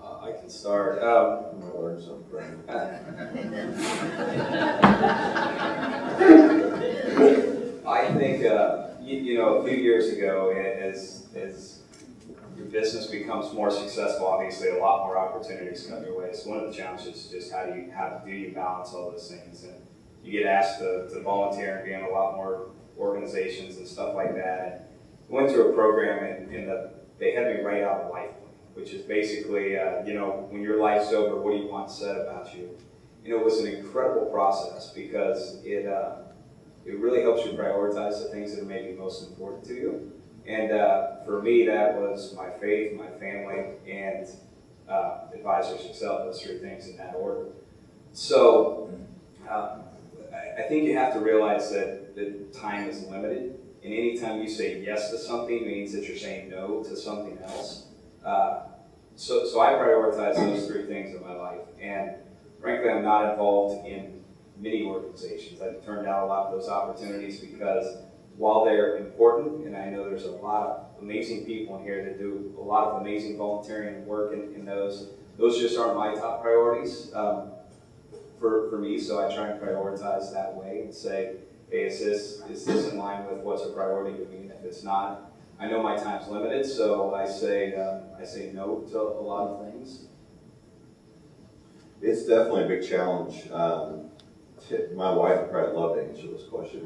I can start. I'm going to learn something. I think, you know, a few years ago, as your business becomes more successful, obviously a lot more opportunities come your way. So one of the challenges is just how do you balance all those things? And you get asked to volunteer and be in a lot more organizations and stuff like that. And I went through a program and they had me write out a life plan, which is basically, you know, when your life's over, what do you want said about you? You know, it was an incredible process because it really helps you prioritize the things that are maybe most important to you. And for me, that was my faith, my family, and Advisors Excel, those three things in that order. So I think you have to realize that time is limited, and anytime you say yes to something means that you're saying no to something else. So I prioritize those three things in my life, and frankly, I'm not involved in many organizations. I've turned down a lot of those opportunities because while they're important, and I know there's a lot of amazing people in here that do a lot of amazing volunteering work in those just aren't my top priorities for me, so I try and prioritize that way and say, hey, is this in line with what's a priority to me? And if it's not, I know my time's limited, so I say no to a lot of things. It's definitely a big challenge. My wife would probably love to answer this question.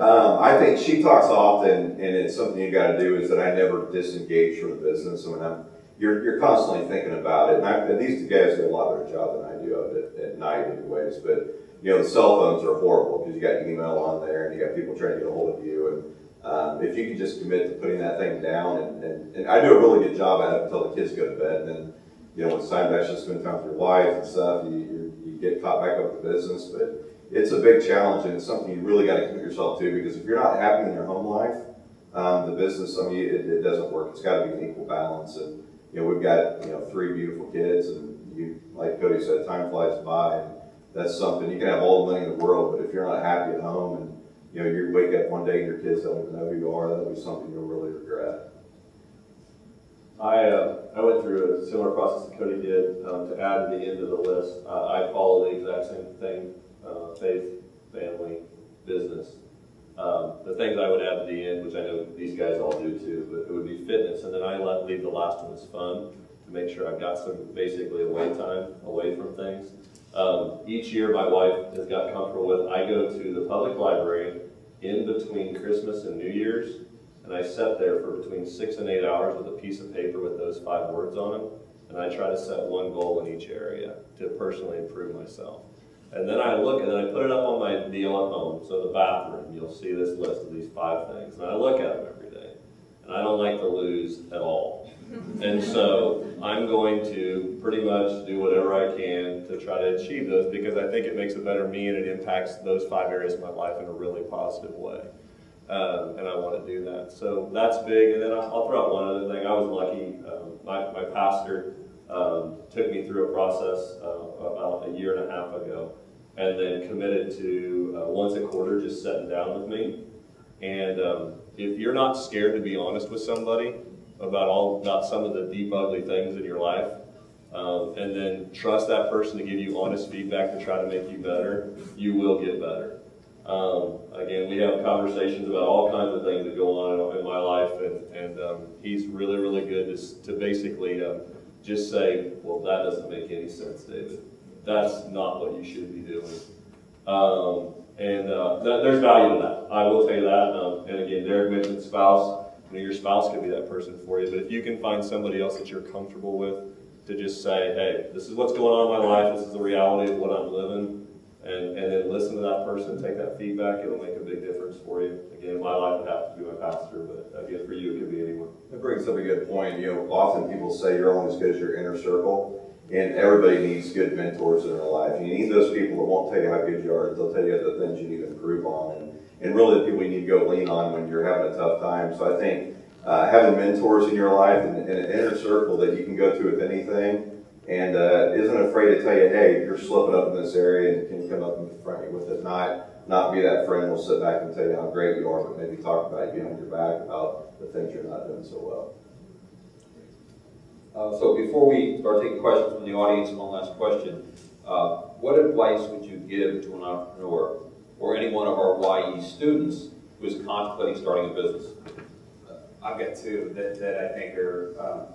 I think she talks often, and it's something you got to do, is that I never disengage from the business. I mean, you're constantly thinking about it. And these guys do a lot better job than I do of it at night anyways. But, you know, the cell phones are horrible because you got email on there and you got people trying to get a hold of you. And if you can just commit to putting that thing down, and I do a really good job at it until the kids go to bed. And then, you know, when it's time to actually spend time with your wife and stuff, you get caught back up with the business. But it's a big challenge, and it's something you really got to commit yourself to, because if you're not happy in your home life, the business, I mean, it doesn't work. It's got to be an equal balance. And, you know, we've got, you know, 3 beautiful kids, and you, like Cody said, time flies by, and that's something. You can have all the money in the world, but if you're not happy at home, and, you know, you wake up one day and your kids don't even know who you are, that'll be something you'll really regret. I went through a similar process that Cody did. To add to the end of the list, I follow the exact same thing: faith, family, business. The things I would add to the end, which I know these guys all do too, but it would be fitness, and then I leave the last one as fun, to make sure I've got some basically away time away from things. Each year my wife has got comfortable with, I go to the public library in between Christmas and New Year's, and I sat there for between 6 and 8 hours with a piece of paper with those 5 words on them, and I try to set one goal in each area to personally improve myself. And then I look, and then I put it up on my deal at home. So the bathroom, you'll see this list of these 5 things, and I look at them every day, and I don't like to lose at all. And so I'm going to pretty much do whatever I can to try to achieve those, because I think it makes a better me, and it impacts those 5 areas of my life in a really positive way. And I want to do that. So that's big. And then I'll throw out one other thing. I was lucky. My pastor took me through a process about 1.5 years ago, and then committed to once a quarter just sitting down with me. And if you're not scared to be honest with somebody about some of the deep, ugly things in your life, and then trust that person to give you honest feedback to try to make you better, you will get better. Again, we have conversations about all kinds of things that go on in my life, and he's really, really good to basically just say, well, that doesn't make any sense, David. That's not what you should be doing. There's value to that. I will tell you that. And again, Derek mentioned spouse. You know, your spouse could be that person for you, but if you can find somebody else that you're comfortable with to just say, hey, this is what's going on in my life, this is the reality of what I'm living, and then listen to that person, take that feedback, it'll make a big difference for you. Again, in my life it has to be my pastor, but again, for you, it could be anyone. That brings up a good point. You know, often people say you're only as good as your inner circle. And everybody needs good mentors in their life. You need those people that won't tell you how good you are, they'll tell you the things you need to improve on. And really the people you need to go lean on when you're having a tough time. So I think having mentors in your life and an inner circle that you can go to with anything and isn't afraid to tell you, hey, you're slipping up in this area and can come up and confront you with it. Not be that friend who'll sit back and tell you how great you are, but maybe talk about you behind your back about the things you're not doing so well. So before we start taking questions from the audience, one last question. What advice would you give to an entrepreneur or any one of our YE students who is contemplating starting a business? I've got two that I think are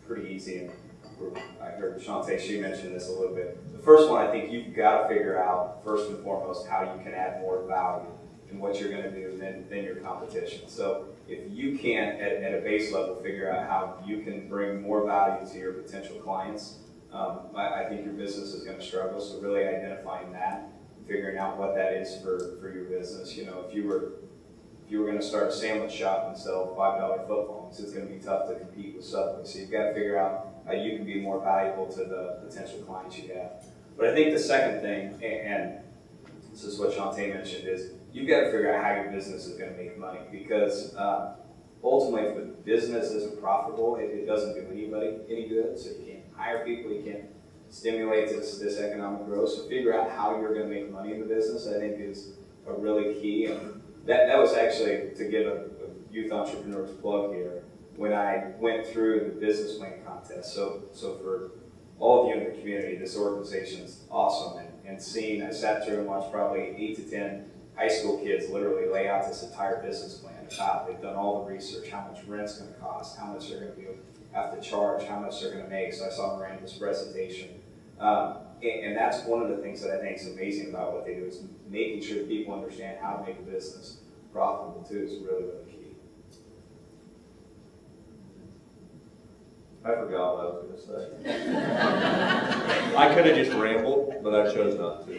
pretty easy. And I heard Shantae, she mentioned this a little bit. The first one, I think you've got to figure out, first and foremost, how you can add more value in what you're going to do than your competition. So if you can't, at a base level, figure out how you can bring more value to your potential clients, I think your business is going to struggle. So really identifying that, figuring out what that is for your business. You know, if you were going to start a sandwich shop and sell $5 foot longs, it's going to be tough to compete with Subway. So you've got to figure out how you can be more valuable to the potential clients you have. But I think the second thing, and this is what Shantae mentioned, is you've got to figure out how your business is going to make money, because ultimately if the business isn't profitable, it doesn't do anybody any good. So you can't hire people, you can't stimulate this economic growth. So figure out how you're going to make money in the business, I think, is a really key. And that was actually, to give a youth entrepreneur's plug here, when I went through the business plan contest. So for all of you in the community, this organization is awesome. And I sat through and watched probably 8 to 10 high school kids literally lay out this entire business plan. They've done all the research, how much rent's going to cost, how much they're going to have to charge, how much they're going to make. So I saw Miranda's presentation. And that's one of the things that I think is amazing about what they do, is making sure that people understand how to make a business profitable too is really, really key. I forgot what I was going to say. I could have just rambled, but I chose not to.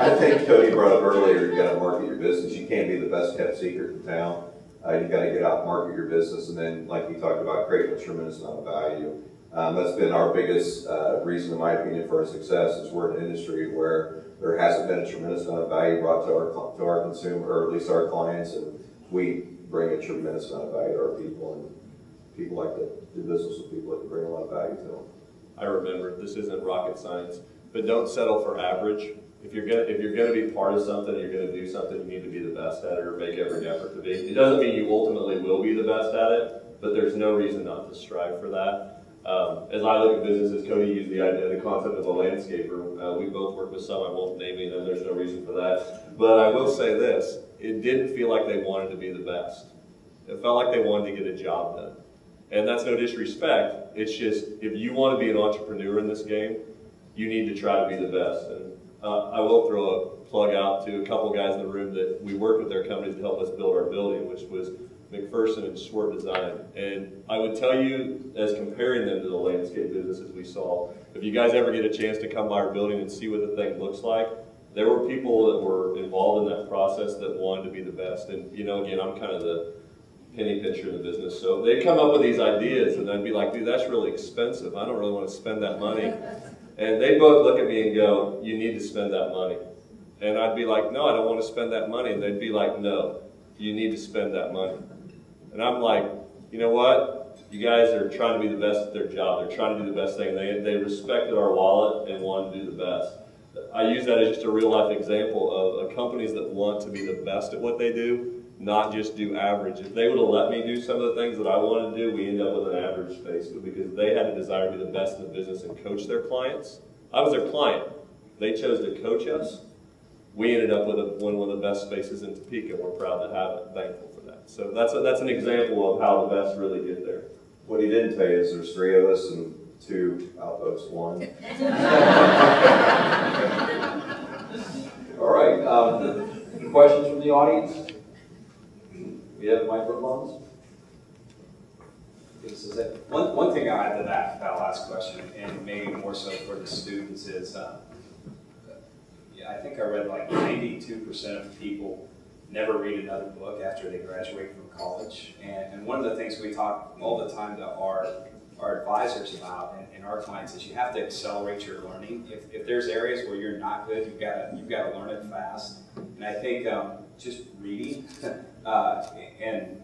I think Cody brought up earlier, you got to market your business. You can't be the best kept secret in town. You got to get out and market your business, and then, like you talked about, creating a tremendous amount of value. That's been our biggest reason, in my opinion, for our success. Is we're in an industry where there hasn't been a tremendous amount of value brought to our consumer, or at least our clients, and we bring a tremendous amount of value to our people. And people like to do business with people that bring a lot of value to them. I remember, this isn't rocket science, but don't settle for average. If you're gonna be part of something, you're gonna do something, you need to be the best at it, or make every effort to be. It doesn't mean you ultimately will be the best at it, but there's no reason not to strive for that. As I look at businesses, Cody used the concept of a landscaper. We both work with some, I won't name any of them, there's no reason for that. But I will say this, it didn't feel like they wanted to be the best. It felt like they wanted to get a job done. And that's no disrespect, it's just, if you want to be an entrepreneur in this game, you need to try to be the best. And I will throw a plug out to a couple guys in the room that we worked with their companies to help us build our building, which was McPherson and Swart Design. And I would tell you, as comparing them to the landscape businesses we saw, if you guys ever get a chance to come by our building and see what the thing looks like, there were people that were involved in that process that wanted to be the best. And you know, again, I'm kind of the penny pincher in the business. So they'd come up with these ideas and I'd be like, dude, that's really expensive. I don't really want to spend that money. And they both look at me and go, you need to spend that money. And I'd be like, no, I don't want to spend that money. And they'd be like, no, you need to spend that money. And I'm like, you know what? You guys are trying to be the best at their job. They're trying to do the best thing. They respected our wallet and wanted to do the best. I use that as just a real life example of companies that want to be the best at what they do, not just do average. If they would have let me do some of the things that I wanted to do, we end up with an average space. But because they had a desire to be the best in the business and coach their clients, I was their client. They chose to coach us. We ended up with one of the best spaces in Topeka. We're proud to have it, thankful for that. So that's an example of how the best really get there. What he didn't tell you is there's 3 of us and 2 outposts, 1. All right, questions from the audience? We have microphones. This is it. One thing I add to that last question, and maybe more so for the students, is I think I read like 92% of people never read another book after they graduate from college. And one of the things we talk all the time to our our advisors about and our clients is you have to accelerate your learning. If there's areas where you're not good, you've got to learn it fast. And I think just reading and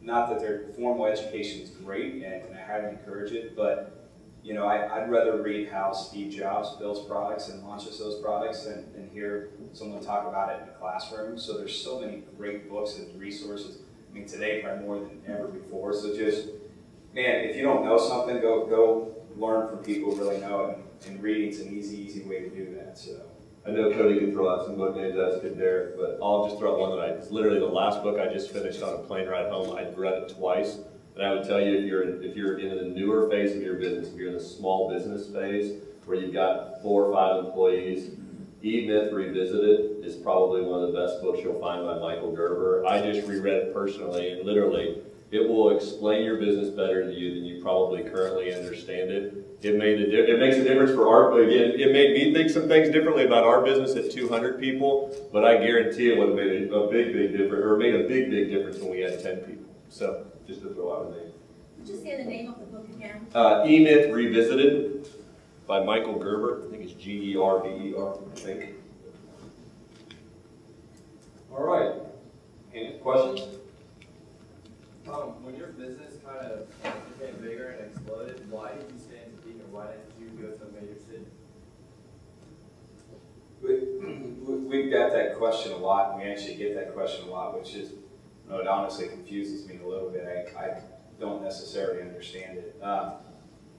not that their formal education is great, and I highly encourage it, but you know, I'd rather read how Steve Jobs builds products and launches those products than hear someone talk about it in the classroom. So there's so many great books and resources. I mean, today probably more than ever before. So just, man, if you don't know something, go learn from people who really know it. And reading's an easy way to do that. So I know Cody can throw out some book names, that's good there, but I'll just throw out one that it's literally the last book I just finished on a plane ride home. I'd read it twice. And I would tell you, if you're in the newer phase of your business, if you're in the small business phase where you've got 4 or 5 employees, E-Myth Revisited is probably one of the best books you'll find by Michael Gerber. I just reread it personally, and literally, it will explain your business better to you than you probably currently understand it. It makes a difference for our, again, it made me think some things differently about our business at 200 people, but I guarantee it would have made a big difference, or made a big difference when we had 10 people. So, just to throw out a name. Just say the name of the book again. E-Myth Revisited by Michael Gerber. I think it's G-E-R-B-E-R, I think. All right. Any questions? When your business kind of became bigger and exploded, why did you stay in Topeka? Why didn't you go to a major city? We've got that question a lot, and we actually get that question a lot, which is, you know, it honestly confuses me a little bit. I don't necessarily understand it.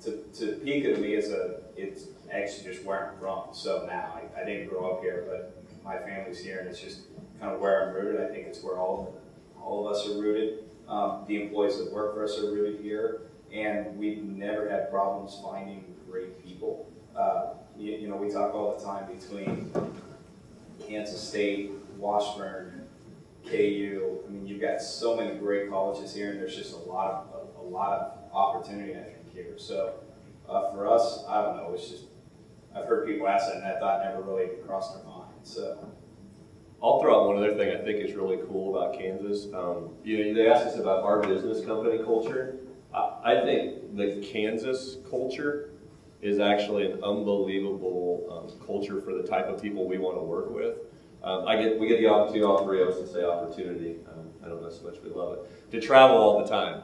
Topeka to me it's actually just where I'm from. So now I didn't grow up here, but my family's here, and it's just kind of where I'm rooted. I think it's where all of us are rooted. The employees that work for us are rooted here, and we've never had problems finding great people. You know, we talk all the time between Kansas State, Washburn, KU. I mean, you've got so many great colleges here, and there's just a lot of opportunity, I think, here. So for us, I don't know. It's just I've heard people ask that, and that thought never really crossed their mind. So. I'll throw out one other thing I think is really cool about Kansas. You know, they asked us about our business company culture. I think the Kansas culture is actually an unbelievable culture for the type of people we want to work with. We get the opportunity, all three of us to say opportunity. I don't know so much we love it, to travel all the time.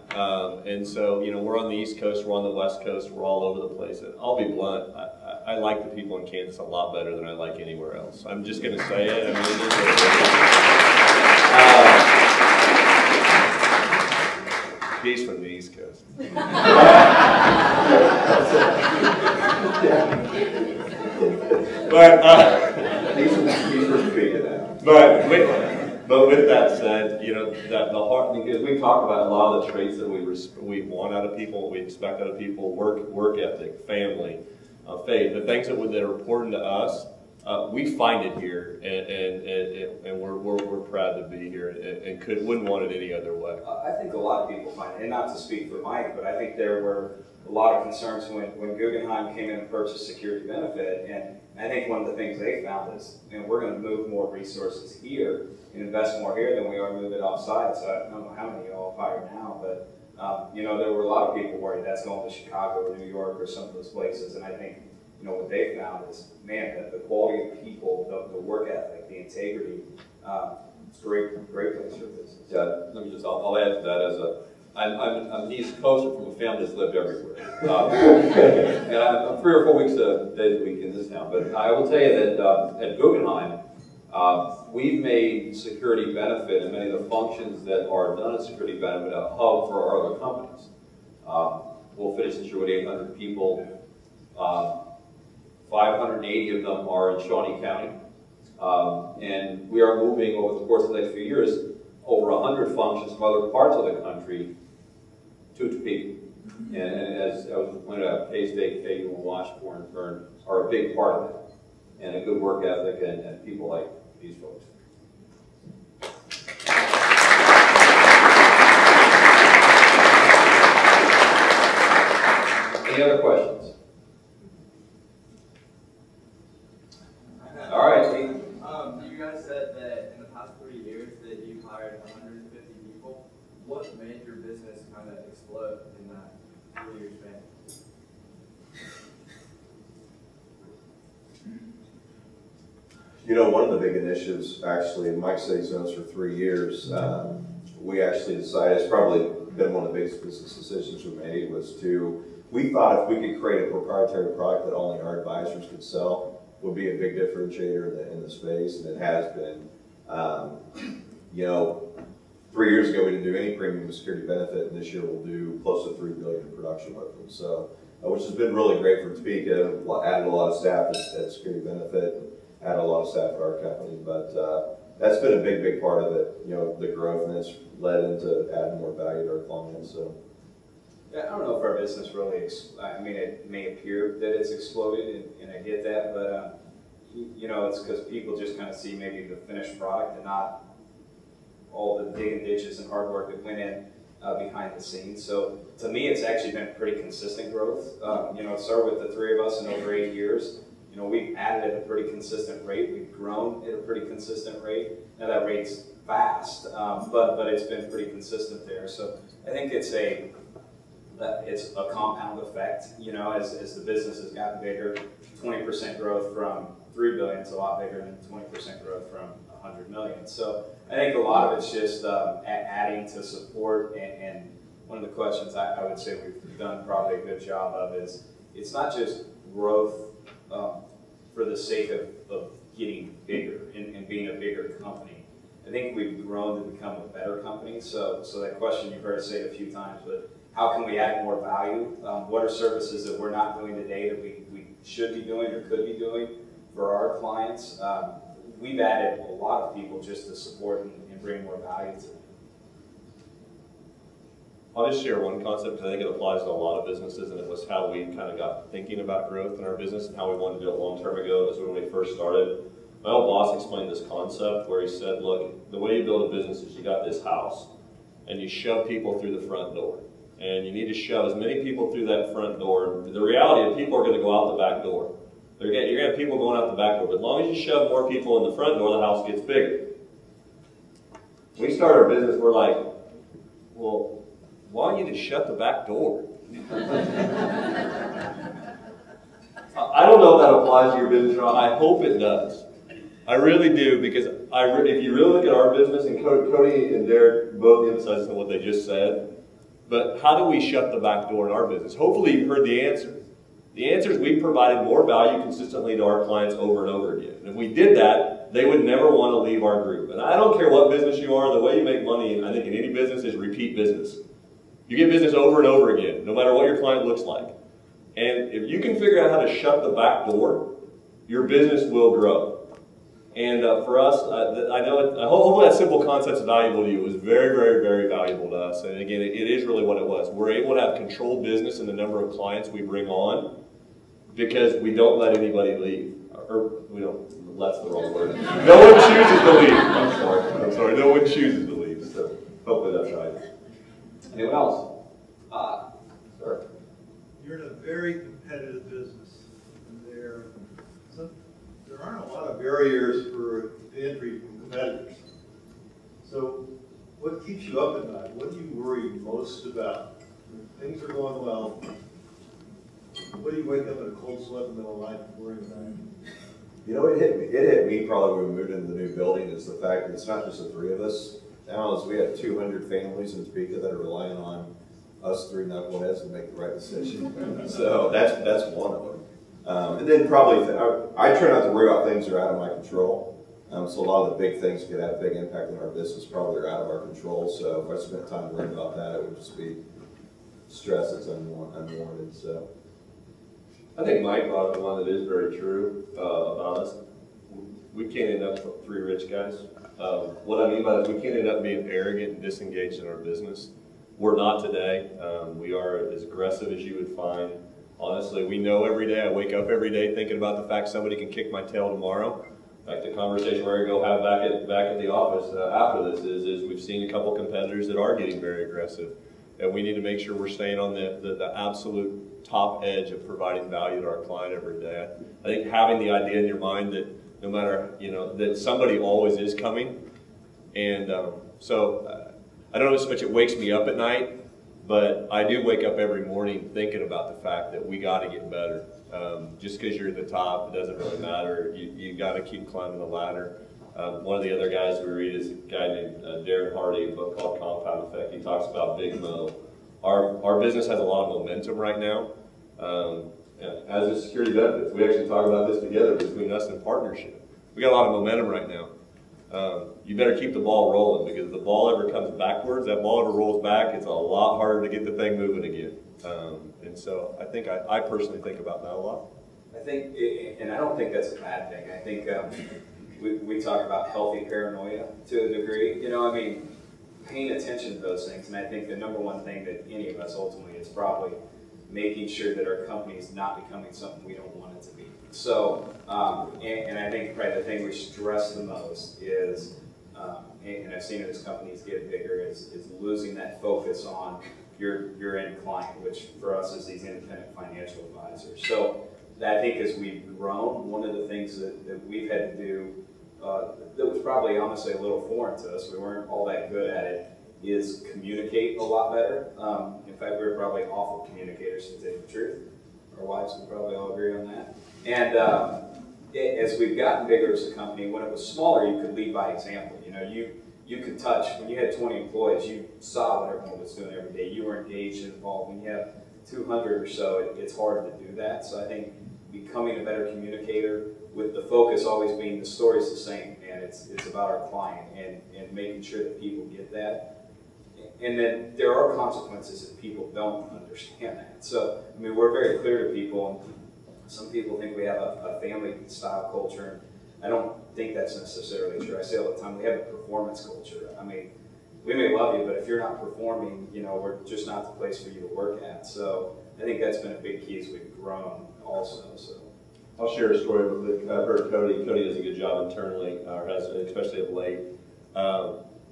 And so, you know, we're on the East Coast, we're on the West Coast, we're all over the place. And I'll be blunt, I like the people in Kansas a lot better than I like anywhere else. I'm just going to say it. I mean, he's from the East Coast. But with that said, you know, the heart, because we talk about a lot of the traits that we want out of people, we expect out of people, work ethic, family, faith, the things that are important to us, we find it here, and we're proud to be here, and wouldn't want it any other way. I think a lot of people find it, and not to speak for Mike, but I think there were a lot of concerns when Guggenheim came in and purchased Security Benefit, and I think one of the things they found is, you know, we're going to move more resources here and invest more here than we are moving offsite. So I don't know how many y'all have hired now, but you know, there were a lot of people worried that's going to Chicago or New York or some of those places, and I think, you know, what they found is, man, the quality of people, the work ethic, the integrity, it's a great place for business. Yeah, let me just, I'll add to that as I'm an East Coaster from a family that's lived everywhere. And I'm 3 or 4 weeks days a week in this town. But I will tell you that at Guggenheim, we've made Security Benefit and many of the functions that are done at Security Benefit a hub for our other companies. We'll finish this year with 800 people. 580 of them are in Shawnee County. And we are moving over the course of the next few years over 100 functions from other parts of the country to Topeka. And as I was pointed out, K-State, KU, and Washburn are a big part of it. And a good work ethic and people like these folks. Any other questions? All right. You guys said that in the past 3 years that you hired 150 people. What made your business kind of explode in that 3-year span? You know, one of the big initiatives, actually, Mike said he's known us for 3 years. We actually decided, it's probably been one of the biggest business decisions we made, was we thought if we could create a proprietary product that only our advisors could sell, would be a big differentiator in the space, and it has been. You know, 3 years ago we didn't do any premium security benefit, and this year we'll do close to $3 billion in production with them. So, which has been really great for Topeka. Added a lot of staff at security benefit, added a lot of staff at our company, but that's been a big part of it. You know, the growth, and it's led into adding more value to our clients. So. Yeah, I don't know if our business really, I mean, it may appear that it's exploded, and I get that, but you know, it's because people just kind of see maybe the finished product and not all the digging ditches and hard work that went in behind the scenes. So to me, it's actually been pretty consistent growth. You know, it started with the 3 of us in over 8 years. You know, we've added at a pretty consistent rate. We've grown at a pretty consistent rate. Now that rate's fast, but it's been pretty consistent there. So I think it's a compound effect. You know, as the business has gotten bigger, 20% growth from $3 billion is a lot bigger than 20% growth from $100 million. So I think a lot of it's just adding to support. And one of the questions I would say we've done probably a good job of is it's not just growth for the sake of getting bigger and being a bigger company. I think we've grown to become a better company. So that question you've heard us say it a few times, but how can we add more value? What are services that we're not doing today that we should be doing or could be doing for our clients? We've added a lot of people just to support and bring more value to them. I'll just share one concept because I think it applies to a lot of businesses, and it was how we kind of got thinking about growth in our business and how we wanted to do it long term ago. This was when we first started. My old boss explained this concept where he said, look, the way you build a business is you got this house and you shove people through the front door. And you need to shove as many people through that front door. The reality is people are going to go out the back door. You're going to have people going out the back door. But as long as you shove more people in the front door, the house gets bigger. When we start our business, we're like, well, why don't you just shut the back door? I don't know if that applies to your business or not. I hope it does. I really do, because if you really look at our business, and Cody and Derek both emphasized on what they just said, but how do we shut the back door in our business? Hopefully you've heard the answer. The answer is we provided more value consistently to our clients over and over again. And if we did that, they would never want to leave our group. And I don't care what business you are, the way you make money, I think in any business, is repeat business. You get business over and over again, no matter what your client looks like. And if you can figure out how to shut the back door, your business will grow. And for us, I know hopefully that simple concept is valuable to you. It was very valuable to us. And again, it is really what it was. We're able to have controlled business in the number of clients we bring on because we don't let anybody leave. Or we don't, that's the wrong word. No one chooses to leave. I'm sorry. No one chooses to leave. So hopefully that's right. Anyone else? Sir. You're in a very competitive business. There aren't a lot of barriers for entry from competitors. So what keeps you up at night? What do you worry most about? When things are going well, what do you wake up in a cold sweat in the middle of the night worrying about? You know, it hit me probably when we moved into the new building, is the fact that it's not just the 3 of us. Now we have 200 families in Topeka that are relying on us 3 knuckleheads to make the right decision. So that's one of them. And then probably, I try not to worry about things that are out of my control. So a lot of the big things could have a big impact on our business, probably are out of our control. So if I spent time worrying about that, it would just be stress that's unwarranted. So I think Mike brought up one that is very true about us. We can't end up 3 rich guys. What I mean by that is we can't end up being arrogant and disengaged in our business. We're not today. We are as aggressive as you would find. Honestly, we know every day, I wake up every day thinking about the fact somebody can kick my tail tomorrow. Like the conversation we're going to go have back at the office after this is we've seen a couple competitors that are getting very aggressive. And we need to make sure we're staying on the absolute top edge of providing value to our client every day. I think having the idea in your mind that no matter, that somebody always is coming. And so I don't know so much it wakes me up at night, but I do wake up every morning thinking about the fact that we got to get better. Just because you're at the top, it doesn't really matter. You got to keep climbing the ladder. One of the other guys we read is a guy named Darren Hardy, a book called Compound Effect. He talks about Big Mo. Our business has a lot of momentum right now. As a security benefits, we actually talk about this together between us and partnership. We got a lot of momentum right now. You better keep the ball rolling, because if the ball ever comes backwards, that ball ever rolls back, it's a lot harder to get the thing moving again. And so I think I personally think about that a lot. I think, and I don't think that's a bad thing. I think we talk about healthy paranoia to a degree. You know, I mean, paying attention to those things. And I think the number one thing that any of us ultimately is probably making sure that our company is not becoming something we don't want it to be. So, and I think probably the thing we stress the most is, and I've seen it as companies get bigger, is losing that focus on your end client, which for us is these independent financial advisors. So I think as we've grown, one of the things that we've had to do that was probably honestly a little foreign to us, we weren't all that good at it, is communicate a lot better. In fact, we're probably awful communicators, to tell you the truth. Our wives would probably all agree on that. And as we've gotten bigger as a company, when it was smaller, you could lead by example. You know, you could touch, when you had 20 employees, you saw what everyone was doing every day. You were engaged and involved. When you have 200 or so, it's hard to do that. So I think becoming a better communicator, with the focus always being the story's the same, and it's about our client and making sure that people get that. And then there are consequences if people don't understand that. So, I mean, we're very clear to people, and some people think we have a family-style culture. I don't think that's necessarily true. I say all the time, we have a performance culture. I mean, we may love you, but if you're not performing, you know, we're just not the place for you to work at. So I think that's been a big key as we've grown also. So I'll share a story with I've heard Cody. Cody does a good job internally, or has, especially of late.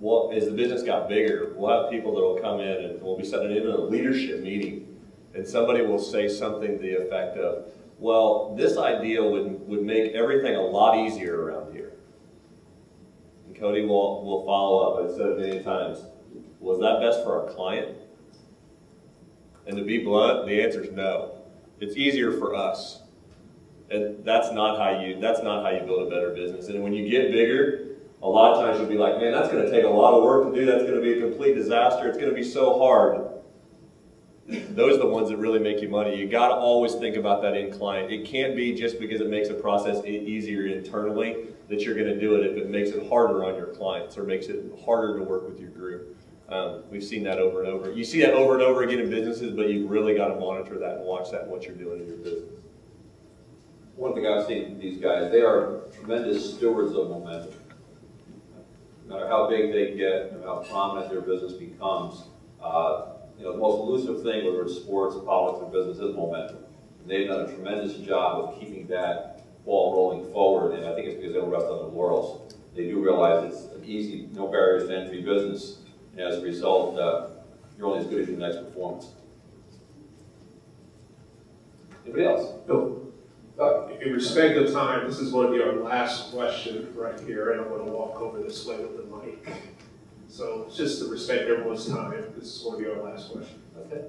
Well, as the business got bigger, we'll have people that will come in and we'll be sitting in a leadership meeting, and somebody will say something to the effect of, well, this idea would make everything a lot easier around here. And Cody will follow up. I've said it many times. Was that best for our client? And to be blunt, the answer is no. It's easier for us. And that's not how you build a better business. And when you get bigger, a lot of times you'll be like, man, that's going to take a lot of work to do. That's going to be a complete disaster. It's going to be so hard. Those are the ones that really make you money. You got to always think about that end client. It can't be just because it makes a process easier internally that you're going to do it if it makes it harder on your clients or makes it harder to work with your group. We've seen that over and over. You see that over and over again in businesses, but you've really got to monitor that and watch that and what you're doing in your business. One thing I've seen these guys, they are tremendous stewards of momentum. No matter how big they get, no matter how prominent their business becomes, you know, the most elusive thing, whether it's sports, politics, or business, is momentum. And they've done a tremendous job of keeping that ball rolling forward, and I think it's because they don't rest on their laurels. They do realize it's an easy, no barriers to entry business, and as a result, you're only as good as your next performance. Anybody else? Go. In respect of time, this is going to be our last question right here, and I'm going to walk over this way with the mic. So just to respect everyone's time, this is going to be our last question. Okay.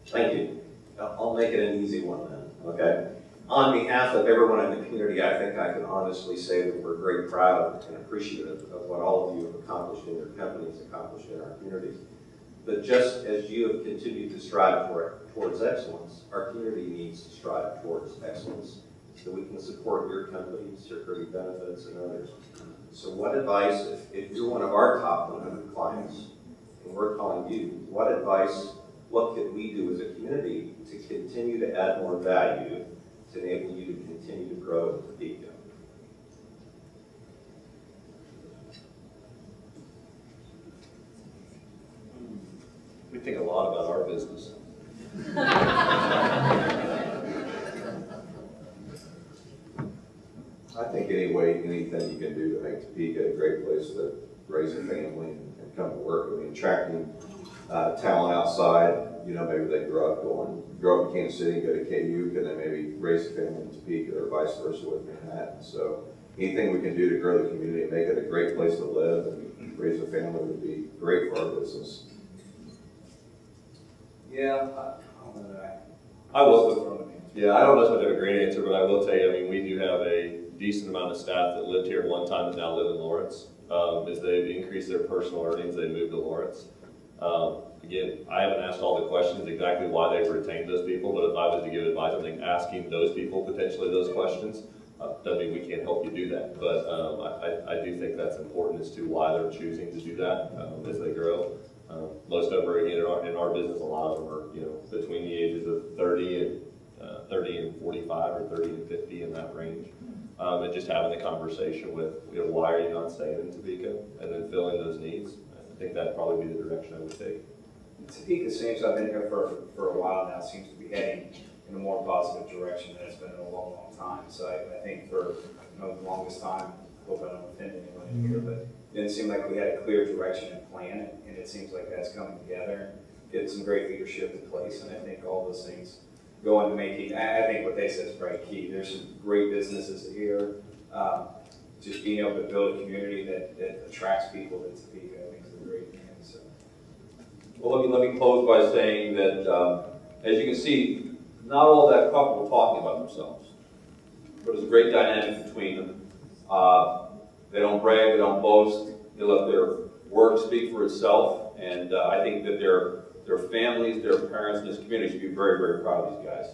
Thank you. I'll make it an easy one then, okay? On behalf of everyone in the community, I think I can honestly say that we're very proud and appreciative of what all of you have accomplished in your companies, accomplished in our community. But just as you have continued to strive towards excellence, our community needs to strive towards excellence so we can support your company, security benefits, and others. So what advice, if you're one of our top 100 clients, and we're calling you, what advice, what could we do as a community to continue to add more value to enable you to continue to grow in Topeka? We think a lot about our business. I think anything you can do to make Topeka a great place to raise a family and come to work. I mean, attracting talent outside, you know, maybe they grow up in Kansas City, go to KU, and then maybe raise a family in Topeka or vice versa with Manhattan. So anything we can do to grow the community and make it a great place to live and raise a family would be great for our business. Yeah, I will. Yeah, I don't know if I have a great answer, but I will tell you, I mean, we do have a decent amount of staff that lived here at one time and now live in Lawrence. As they've increased their personal earnings, they moved to Lawrence. Again, I haven't asked all the questions exactly why they've retained those people, but if I was to give advice, I think asking those people potentially those questions, doesn't mean we can't help you do that. But I do think that's important as to why they're choosing to do that as they grow. Most of them, again, in our business, a lot of them are, you know, between the ages of 30 and 45 or 30 and 50 in that range. And just having the conversation with, you know, why are you not staying in Topeka, and then filling those needs. I think that'd probably be the direction I would take. Topeka seems, I've been here for a while now, seems to be heading in a more positive direction than it's been in a long, long time. So I think for the longest time, I hope I don't offend anyone in here, but it didn't seem like we had a clear direction and plan, and it seems like that's coming together. Get some great leadership in place, and I think all those things go into making, I think what they said is probably key. There's some great businesses here. Just being able to build a community that attracts people to Topeka, I think is a great thing. So. Well, let me close by saying that, as you can see, not all that couple are talking about themselves, but there's a great dynamic between them. They don't brag, they don't boast, they let their work speak for itself, and I think that their families, their parents, and this community should be very, very proud of these guys.